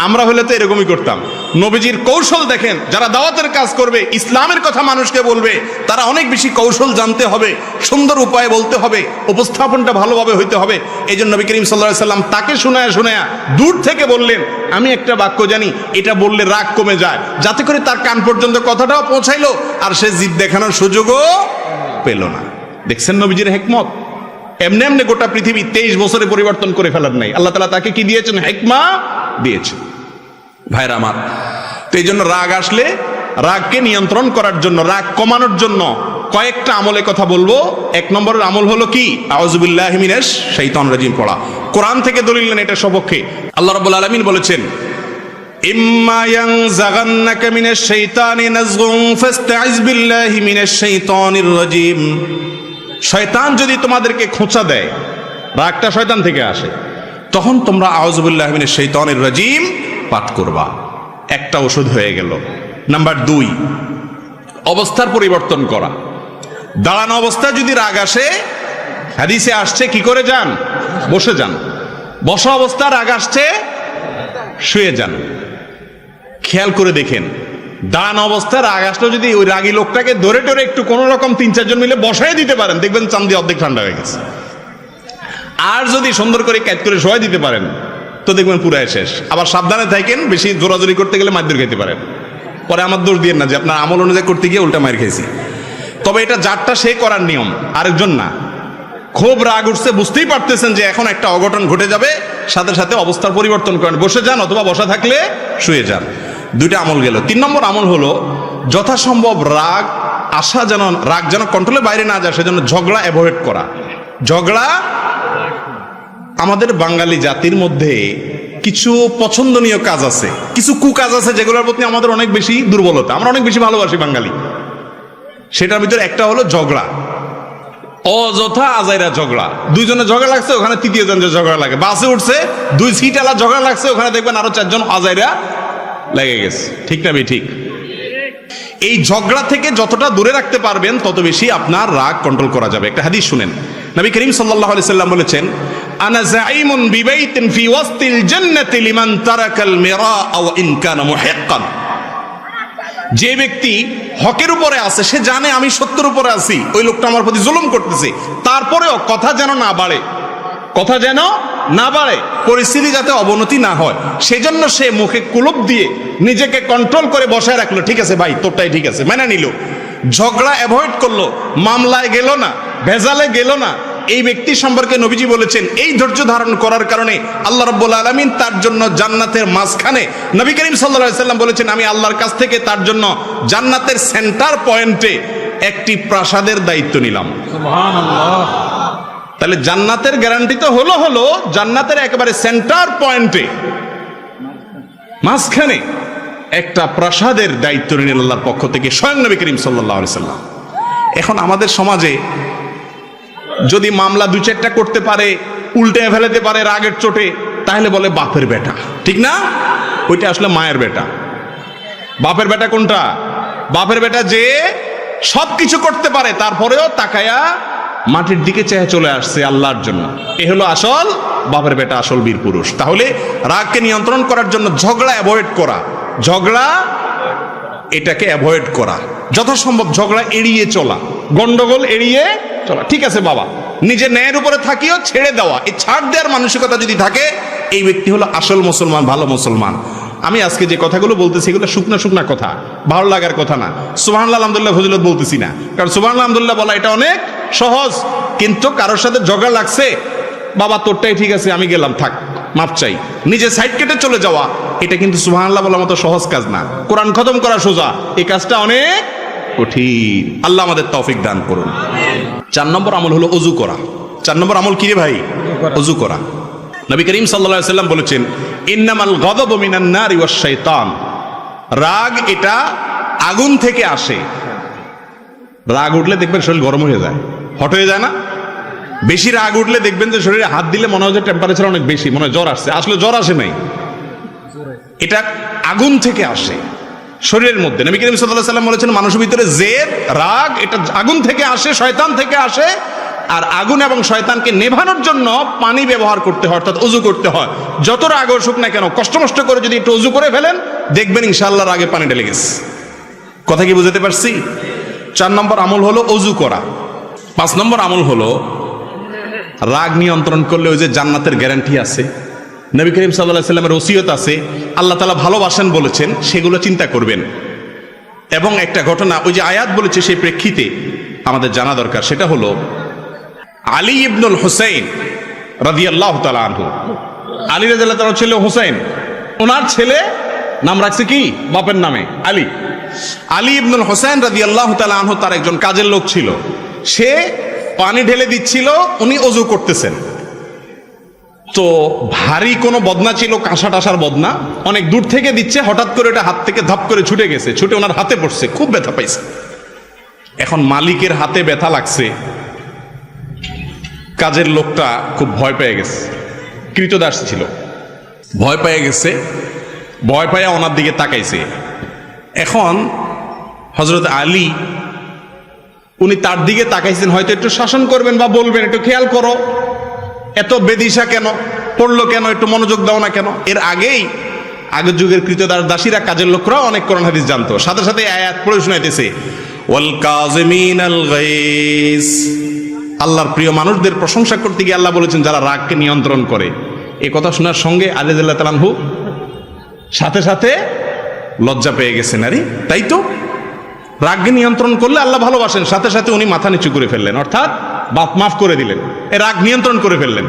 আমরা হলে তো এরকমই করতাম। নবীজির কৌশল দেখেন, যারা দাওয়াতের কাজ করবে, ইসলামের কথা মানুষকে বলবে, তারা অনেক বেশি কৌশল জানতে হবে, সুন্দর উপায়ে বলতে হবে, উপস্থাপনটা ভালোভাবে হইতে হবে। এই জন্য নবী করিম সাল্লাল্লাহু আলাইহি সাল্লাম তাকে শোনায়া দূর থেকে বললেন, আমি একটা বাক্য জানি, এটা বললে রাগ কমে যায়, যাতে করে তার কান পর্যন্ত কথাটাও পৌঁছাইলো আর সে জিদ দেখানোর সুযোগও পেল না। দেখছেন নবীজির হিকমত? এমনি এমনি গোটা পৃথিবী 23 বছরে পরিবর্তন করে ফেলার নাই। আল্লাহ তাআলা তাকে কি দিয়েছেন? হিকমা দিয়েছেন। ভাইরা আমার, তো এই জন্য রাগ আসলে রাগকে নিয়ন্ত্রণ করার জন্য, রাগ কমানোর জন্য কয়েকটা আমলে কথা বলবো। 1 নম্বরের আমল হলো কি? আউযু বিল্লাহি মিনাশ শাইতানির রাজিম পড়া। কোরআন থেকে দলিল নেন এটা সপক্ষে। আল্লাহ রাব্বুল আলামিন বলেছেন, ইম্মা ইয়ানজাগান্নাকা মিনাশ শাইতানি নাযগুন ফাস্তাইজ বিল্লাহি মিনাশ শাইতানির রাজিম। শয়তান যদি তোমাদেরকে খোঁচা দেয়, রাগটা শয়তান থেকে আসে, তখন তোমরা আউযু বিল্লাহি মিনাশ শাইতানির রাজিম পাঠ করবা। একটা ওষুধ হয়ে গেল। নাম্বার 2, অবস্থার পরিবর্তন করা। দাঁড়ানো অবস্থায় যদি রাগ আসে, হাদিসে আসছে কি করে যান? বসে যান। বসা অবস্থা রাগ আসছে, শুয়ে যান। খেয়াল করে দেখেন, দাঁড়ানো অবস্থায় রাগ আসলে যদি ওই রাগী লোকটাকে ধরে টরে একটু কোন রকম 3-4 জন মিলে বসাই দিতে পারেন, দেখবেন চান্দি অর্ধেক ঠান্ডা হয়ে গেছে। আর যদি সুন্দর করে ক্যাচ করে শোয়াই দিতে পারেন, তো দেখবেন পুরাই শেষ। আবার সাবধানে থাকেন, বেশি জোরাজোরি করতে গেলে মারধর খেতে পারেন। পরে আমার দোষ দিয়ে না যে আপনার আমল অনুযায়ী করতে গিয়ে উল্টা মার খেয়েছি। তবে এটা যারটা সে করার নিয়ম, আরেকজন না। খুব রাগ উঠছে, বুঝতেই পারতেছেন যে এখন একটা অঘটন ঘটে যাবে, সাথে সাথে অবস্থার পরিবর্তন করেন, বসে যান অথবা বসা থাকলে শুয়ে যান। 2টা আমল গেল। 3 নম্বর আমল হলো যথাসম্ভব রাগ যেন কন্ট্রোলের বাইরে না যায়, সেজন্য ঝগড়া অ্যাভয়েড করা। ঝগড়া, আমাদের বাঙালি জাতির মধ্যে কিছু পছন্দনীয় কাজ আছে, কিছু কুকাজ আছে, যেগুলোর প্রতি আমাদের অনেক বেশি দুর্বলতা, আমরা অনেক বেশি ভালোবাসি বাঙালি। সেটার ভিতরে একটা হলো ঝগড়া, অযথা আজাইরা ঝগড়া। 2 জনের ঝগড়া লাগছে, ওখানে 3য় জনের ঝগড়া লাগে। বাসে উঠছে, 2 সিট আলা ঝগড়া লাগছে, ওখানে দেখবেন আরো 4 জন আজাইরা লেগে গেছে। ঠিক না ভাই? ঠিক। এই ঝগড়া থেকে যতটা দূরে রাখতে পারবেন, তত বেশি আপনার রাগ কন্ট্রোল করা যাবে। একটা হাদিস শুনেন, নবী করিম সাল্লাল্লাহু আলাইহি সাল্লাম বলেছেন, আনা যাঈমুন বিবাইতিন ফি ওয়াসতিল জান্নাতি লিমান তারাকাল মিরা ওয়া ইন কানা মুহিক্কান। যে ব্যক্তি হকের উপরে আছে, সে জানে আমি সত্যের উপরে আছি, ওই লোকটা আমার প্রতি জুলুম করতেছে, তারপরেও কথা যেন না বাড়ে, পরিস্থিতি যাতে অবনতি না হয়, সেজন্য সে মুখে কুলুপ দিয়ে নিজেকে কন্ট্রোল করে বসায় রাখলো। ঠিক আছে ভাই, তোরটাই ঠিক আছে, মেনে নিল। ঝগড়া অ্যাভয়েড করলো, মামলায় গেল না, ভেজালে গেল না। এই ব্যক্তি সম্পর্কে নবীজি বলেছেন, এই ধৈর্য ধারণ করার কারণে আল্লাহ রাব্বুল আলামিন তার জন্য জান্নাতের মাঝখানে, নবী করিম সাল্লাল্লাহু আলাইহি সাল্লাম বলেছেন, আমি আল্লাহর কাছ থেকে তার জন্য জান্নাতের সেন্টার পয়েন্টে একটি প্রাসাদের দায়িত্ব নিলাম। সুবহানাল্লাহ। তাহলে জান্নাতের গ্যারান্টি তো হলো জান্নাতের একেবারে সেন্টার পয়েন্টে মাঝখানে একটা প্রাসাদের দায়িত্ব নিলেন আল্লাহর পক্ষ থেকে স্বয়ং নবী করিম সাল্লাল্লাহু আলাইহি সাল্লাম। এখন আমাদের সমাজে যদি মামলা 2-4টা করতে পারে, উল্টে ফেলাতে পারে রাগের চোটে, তাহলে বলে বাপের বেটা। ঠিক না? ওইটা আসলে মায়ের বেটা। বাপের বেটা কোনটা? বাপের বেটা যে সবকিছু করতে পারে, তারপরেও তাকায়া মাটির দিকে চেয়ে চলে আসছে আল্লাহর জন্য। এ হলো আসল বাপের বেটা, আসল বীর পুরুষ। তাহলে রাগকে নিয়ন্ত্রণ করার জন্য ঝগড়া অ্যাভয়েড করা, এটাকে অ্যাভয়েড করা, যথাসম্ভব ঝগড়া এড়িয়ে চলা, গন্ডগোল এড়িয়ে চলা। ঠিক আছে বাবা, নিজের ন্যায়ের উপরে থাকিও, ছেড়ে দেওয়া, এই ছাড় দেওয়ার মানসিকতা যদি থাকে, এই ব্যক্তি হলো আসল মুসলমান, ভালো মুসলমান। আমি আজকে যে কথাগুলো বলতেছি, এগুলো শুকনা কথা, ভালো লাগার কথা না। সুবহানাল্লাহ আলহামদুলিল্লাহ ফজিলত বলতেছি না, কারণ সুবহানাল্লাহ আলহামদুলিল্লাহ বলা এটা অনেক সহজ। কিন্তু কারোর সাথে ঝগড়া লাগছে, বাবা তোরটাই ঠিক আছে, আমি গেলাম, থাক, মাপ চাই, নিজে সাইড কেটে চলে যাওয়া, এটা কিন্তু সুবহানাল্লাহ বলার মতো সহজ কাজ না। কোরআন খতম করা সোজা, এই কাজটা অনেক কঠিন। আল্লাহ আমাদের তৌফিক দান করুন। 4 নম্বর আমল হলো ওযু করা। 4 নম্বর আমল কি রে ভাই? ওযু করা। নবী করিম সাল্লাল্লাহু আলাইহি সাল্লাম বলেছেন, ইন্নামাল গাযাবু মিনান নারি ওয়াশ শাইতান। রাগ এটা আগুন থেকে আসে। রাগ উঠলে দেখবেন শরীর গরম হয়ে যায়, হট হয়ে যায় না? বেশি রাগ উঠলে দেখবেন যে শরীরে হাত দিলে মনে হয় যে টেম্পারেচার অনেক বেশি, মনে হয় জ্বর আসছে। আসলে জ্বর আসে নাই, এটা আগুন থেকে আসে শরীরের মধ্যে। নবী করিম সাল্লাল্লাহু আলাইহি সাল্লাম বলেছেন, মানুষের ভিতরে জেদ, রাগ, এটা আগুন থেকে আসে, শয়তান থেকে আসে। আর আগুন এবং শয়তানকে নেভানোর জন্য পানি ব্যবহার করতে হয়, অর্থাৎ অজু করতে হয়। যত রাগ আসুক না কেন কষ্ট মষ্ট করে যদি একটু অজু করে ফেলেন, দেখবেন ইনশাআল্লাহ রাগে পানি ঢেলে গেছে। কথা কি বুঝাতে পারছি? 4 নম্বর আমল হলো অজু করা। 5 নম্বর আমল হলো রাগ নিয়ন্ত্রণ করলে ওই যে জান্নাতের গ্যারান্টি আছে, নবী করিম সাল্লাল্লাহু আলাইহি সাল্লামের ওসিয়ত আছে, আল্লাহ তাআলা ভালোবাসেন বলেছেন, সেগুলো চিন্তা করবেন। এবং একটা ঘটনা ওই যে আয়াত বলেছে সেই প্রেক্ষিতে আমাদের জানা দরকার, সেটা হলো আলী ইবনুল হুসাইন রাদিয়াল্লাহু তাআলা আনহু। আলী রাদিয়াল্লাহু তাআলা ছিল হুসাইন, ওনার ছেলে নাম রাখছে কি বাপের নামে আলী। আলী ইবনুল হুসাইন রাদিয়াল্লাহু তাআলা আনহু তার একজন কাজের লোক ছিল, সে পানি ঢেলে দিচ্ছিল, উনি অজু করতেছেন। তো ভারী কোনো বদনা ছিল, কাঁসা টাসার বদনা, অনেক দূর থেকে দিচ্ছে, হঠাৎ করে এটা হাত থেকে ধপ করে ছুটে গেছে, ছুটে ওনার হাতে পড়ছে, খুব ব্যথা পাইছে। এখন মালিকের হাতে ব্যথা লাগছে, কাজের লোকটা খুব ভয় পেয়ে গেছে, কৃতদাস ছিল, ভয় পেয়ে গেছে, ভয় পাইয়া ওনার দিকে তাকাইছে। এখন হযরত আলী উনি তার দিকে তাকাইছেন, হয়তো একটু শাসন করবেন বা বলবেন একটু খেয়াল করো, এত বেদিশা কেন, পড়লো কেন, একটু মনোযোগ দাও না কেন। এর আগের যুগের কৃতদাস দাসীরা, কাজের লোকরা অনেক কোরআন হাদিস জানতো, সাথে সাথে আয়াত পড়ে শোনাইতেছে, ওয়াল কাযিমিনাল গায়জ। আল্লাহর প্রিয় মানুষদের প্রশংসা করতে গিয়ে আল্লাহ বলেছেন যারা রাগকে নিয়ন্ত্রণ করে। এই কথা শোনার সঙ্গে আলী রাদিয়াল্লাহু তাআলা আনহু সাথে সাথে লজ্জা পেয়ে গেছেন। আরে তাই তো, রাগকে নিয়ন্ত্রণ করলে আল্লাহ ভালোবাসেন, সাথে সাথে উনি মাথা নিচু করে ফেললেন, অর্থাৎ বাপ মাফ করে দিলেন, এ রাগ নিয়ন্ত্রণ করে ফেললেন।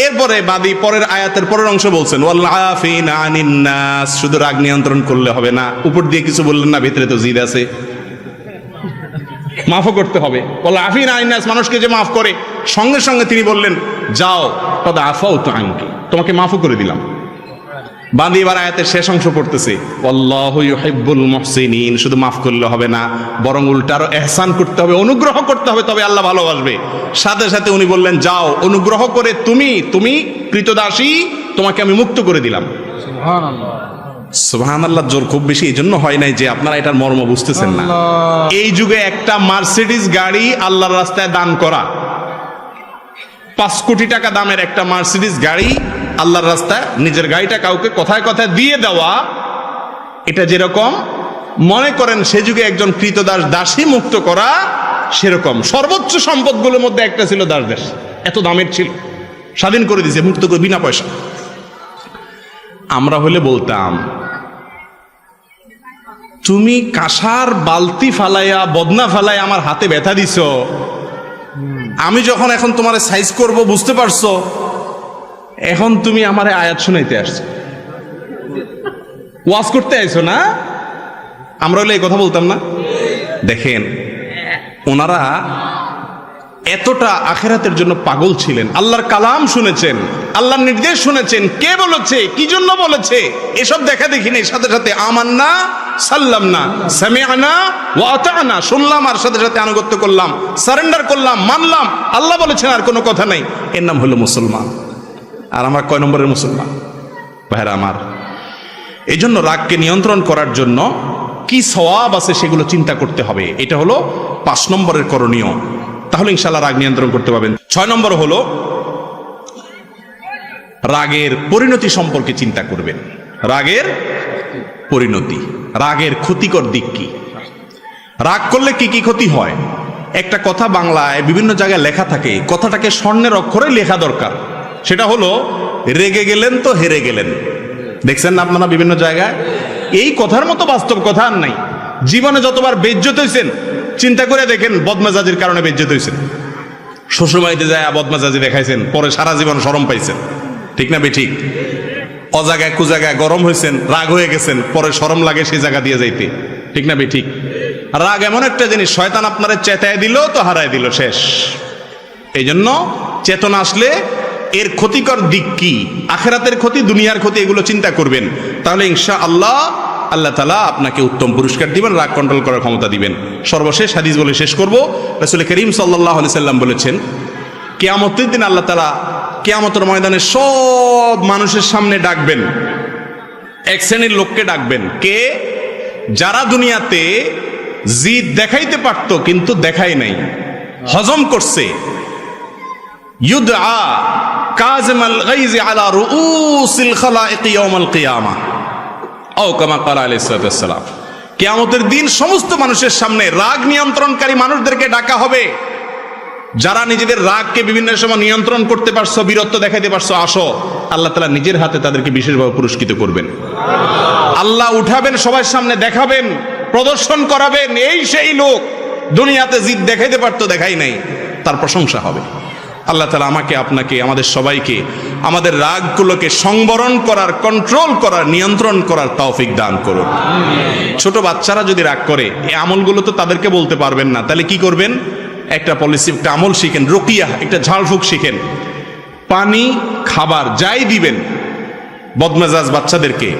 এরপরে বাদী পরের আয়াতের পরের অংশ বলছেন ওয়াল আফিনা আনিন নাস, শুধু রাগ নিয়ন্ত্রণ করলে হবে না, উপর দিয়ে কিছু বললেন না, ভিতরে তো জিদ আছে, মাফও করতে হবে। ওয়াল আফিনা আনিন নাস, মানুষকে যে মাফ করে, সঙ্গে সঙ্গে তিনি বললেন যাও কদ আফাউতু আনকি, তোমাকে মাফও করে দিলাম। বাদী এবার আয়াতের শেষ অংশ পড়তেছে আল্লাহু ইউহিব্বুল মুহসিনিন, শুধু মাফ করলে হবে না, বরং উল্টা আরো ইহসান করতে হবে, অনুগ্রহ করতে হবে, তবে আল্লাহ ভালোবাসবে। সাথে সাথে উনি বললেন যাও অনুগ্রহ করে তুমি কৃতদাসী, তোমাকে আমি মুক্ত করে দিলাম। সুবহানাল্লাহ। সুবহানাল্লাহ জোর খুব বেশি এই জন্য হয় নাই যে আপনারা এটার মর্ম বুঝতেছেন না। এই যুগে একটা মার্সিডিজ গাড়ি আল্লাহর রাস্তায় দান করা, 5 কোটি টাকা দামের একটা মার্সিডিজ গাড়ি আল্লাহর রাস্তায়, নিজের গাড়িটা কাউকে কথায় কথায় দিয়ে দেওয়া, এটা যেরকম মনে করেন সে যুগে একজন কৃতদাস দাসী মুক্ত করা, সেরকম সর্বোচ্চ সম্পদগুলোর মধ্যে একটা ছিল দাস দাস, এত দামের ছিল, স্বাধীন করে দিয়েছে, মুক্ত করে বিনা পয়সা। আমরা হলে বলতাম তুমি কাঁসার বালতি ফালাইয়া বদনা ফালাইয়া আমার হাতে ব্যথা দিছ, আমি যখন এখন তোমার সাইজ করব বুঝতে পারছো, এখন তুমি আমারে আয়াত শুনাইতে আসছো, ওয়াজ করতে আইছো না? আমরা হলে এই কথা বলতাম না? দেখেন ওনারা এতটা আখিরাতের জন্য পাগল ছিলেন, আল্লাহর কালাম শুনেছেন, আল্লাহর নির্দেশ শুনেছেন, কে বলেছে, কি জন্য বলেছে, এসব দেখা দেখি নেই, সাথে সাথে আমান্না সাল্লামনা সামিআনা ওয়া আতানা, শুনলাম আর সাথে সাথে আনুগত্য করলাম, সারেন্ডার করলাম, মানলাম, আল্লাহ বলেছেন আর কোনো কথা নাই, এর নাম হলো মুসলমান। আর আমরা কয় নম্বরের মুসলমান ভাইরা আমার? এই জন্য রাগকে নিয়ন্ত্রণ করার জন্য কি সওয়াব আছে সেগুলো চিন্তা করতে হবে, এটা হলো 5 নম্বরের করণীয়, তাহলে ইনশাআল্লাহ রাগ নিয়ন্ত্রণ করতে পারবেন। 6 নম্বর হলো রাগের পরিণতি সম্পর্কে চিন্তা করবেন। রাগের পরিণতি, রাগের ক্ষতিকর দিক কি, রাগ করলে কি কি ক্ষতি হয়। একটা কথা বাংলায় বিভিন্ন জায়গায় লেখা থাকে, কথাটাকে স্বর্ণের অক্ষরে লেখা দরকার, সেটা হলো রেগে গেলেন তো হেরে গেলেন। দেখছেন না আপনারা বিভিন্ন জায়গায়? এই কথার মতো বাস্তব কথা আর নাই। জীবনে যতবার বেইজ্জত হয়েছেন চিন্তা করে দেখেন, বদমেজাজির কারণে বেইজ্জত হয়েছেন, শ্বশুরবাড়িতে যায় বদমেজাজি দেখাইছেন, পরে সারা জীবন শরম পাইছেন, ঠিক না বেঠিক? অজাগায় কুজাগায় গরম হয়েছেন, রাগ হয়ে গেছেন, পরে শরম লাগে সেই জায়গা দিয়ে যাইতে, ঠিক না বেঠিক? রাগ এমন একটা জিনিস, শয়তান আপনারে চেতায় দিল তো হারায় দিল, শেষ। এই জন্য চেতনা আসলে এর ক্ষতিকর দিক কি, আখিরাতের ক্ষতি, দুনিয়ার ক্ষতি, এগুলো চিন্তা করবেন, তাহলে ইনশাআল্লাহ আল্লাহ তাআলা আপনাকে উত্তম পুরস্কার দিবেন, রাগ কন্ট্রোল করার ক্ষমতা দিবেন। সর্বশেষ হাদিস বলে শেষ করব। রাসূল করিম সাল্লাল্লাহু আলাইহি সাল্লাম বলেছেন, কিয়ামতের দিন আল্লাহ তাআলা কিয়ামতের ময়দানে সব মানুষের সামনে ডাকবেন, এক শ্রেণীর লোককে ডাকবেন, কে? যারা দুনিয়াতে জিদ দেখাইতে পারত কিন্তু দেখাই নাই, হজম করছে, ইউদআ কাযিমাল গায়জি আলা রুউসিল খালাইক ইয়াউমাল কিয়ামাহ আও কামা ক্বালা আলাইহিস সালাতু ওয়াস সালাম। কিয়ামতের দিন সমস্ত মানুষের সামনে রাগ নিয়ন্ত্রণকারী মানুষদেরকে ডাকা হবে। যারা নিজেদের রাগকে বিভিন্ন সময় নিয়ন্ত্রণ করতে পারছো, বীরত্ব দেখাইতে পারছো, আসো। আল্লাহ তাআলা নিজের হাতে তাদেরকে বিশেষভাবে পুরস্কৃত করবেন। আল্লাহ উঠাবেন, সবার সামনে দেখাবেন, প্রদর্শন করাবেন, এই সেই লোক দুনিয়াতে জিদ দেখাইতে পারতো, দেখাই নাই, তার প্রশংসা হবে। আল্লাহ তাআলা আমাকে, আপনাকে, আমাদের সবাইকে আমাদের রাগগুলোকে সংবরণ করার, কন্ট্রোল করার, নিয়ন্ত্রণ করার তৌফিক দান করুন। ছোট বাচ্চারা যদি রাগ করে, এই আমলগুলো তো তাদেরকে বলতে পারবেন না, তাহলে কি করবেন? একটা পলিসি, একটা আমল শিখেন, রুকিয়া, একটা ঝাড়ফুঁক শিখেন। পানি, খাবার যাই দিবেন বদমেজাজ বাচ্চাদেরকে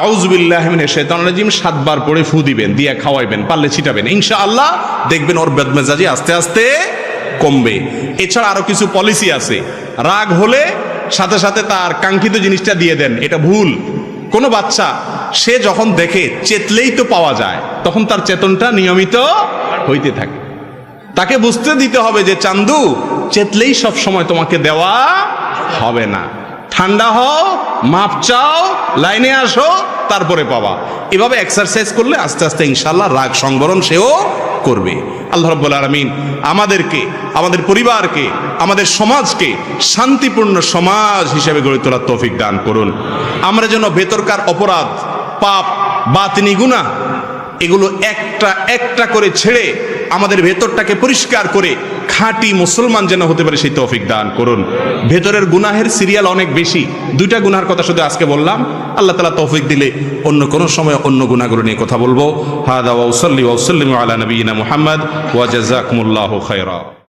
আউযু বিল্লাহি মিনাশ শাইতানির রাজিম 7 বার পড়ে ফু দিবেন, দিয়ে খাওয়াইবেন, পারলে ছিটাবেন, ইনশাআল্লাহ দেখবেন ওর বদমেজাজি আস্তে আস্তে কমবে। এছাড়া আরো কিছু পলিসি আছে। রাগ হলে সাথে সাথে তার কাঙ্ক্ষিত জিনিসটা দিয়ে দেন, এটা ভুল। কোনো বাচ্চা সে যখন দেখে চেতলেই তো পাওয়া যায়, তখন তার চেতনটা নিয়মিত হইতে থাকে। তাকে বুঝতে দিতে হবে যে চান্দু, চেতলেই সব সময় তোমাকে দেওয়া হবে না, ঠান্ডা হও, মাপ চাও, লাইনে আসো, তারপরে পাবা। এভাবে এক্সারসাইজ করলে আস্তে আস্তে ইনশাআল্লাহ রাগ সংবরণ সেও করবে। আল্লাহ রাব্বুল আলামিন আমাদেরকে, আমাদের পরিবারকে, আমাদের সমাজকে শান্তিপূর্ণ সমাজ হিসেবে গড়ে তোলার তৌফিক দান করুন। আমরা যেন ভেতরকার অপরাধ, পাপ, বাতিনি গুনাহ এগুলো একটা একটা করে ছেড়ে আমাদের ভেতরটাকে পরিষ্কার করে খাঁটি মুসলমান যেন হতে পারে, সেই তৌফিক দান করুন। ভেতরের গুনাহের সিরিয়াল অনেক বেশি, 2টা গুনাহের কথা শুধু আজকে বললাম। আল্লাহ তাআলা তৌফিক দিলে অন্য কোনো সময় অন্য গুনাহগুলো নিয়ে কথা বলবো। হাদা ওয়া উসাল্লি ওয়া উসাল্লিমু আলা নবিয়িনা মুহাম্মদ ওয়া জাযাকুমুল্লাহু খায়রা।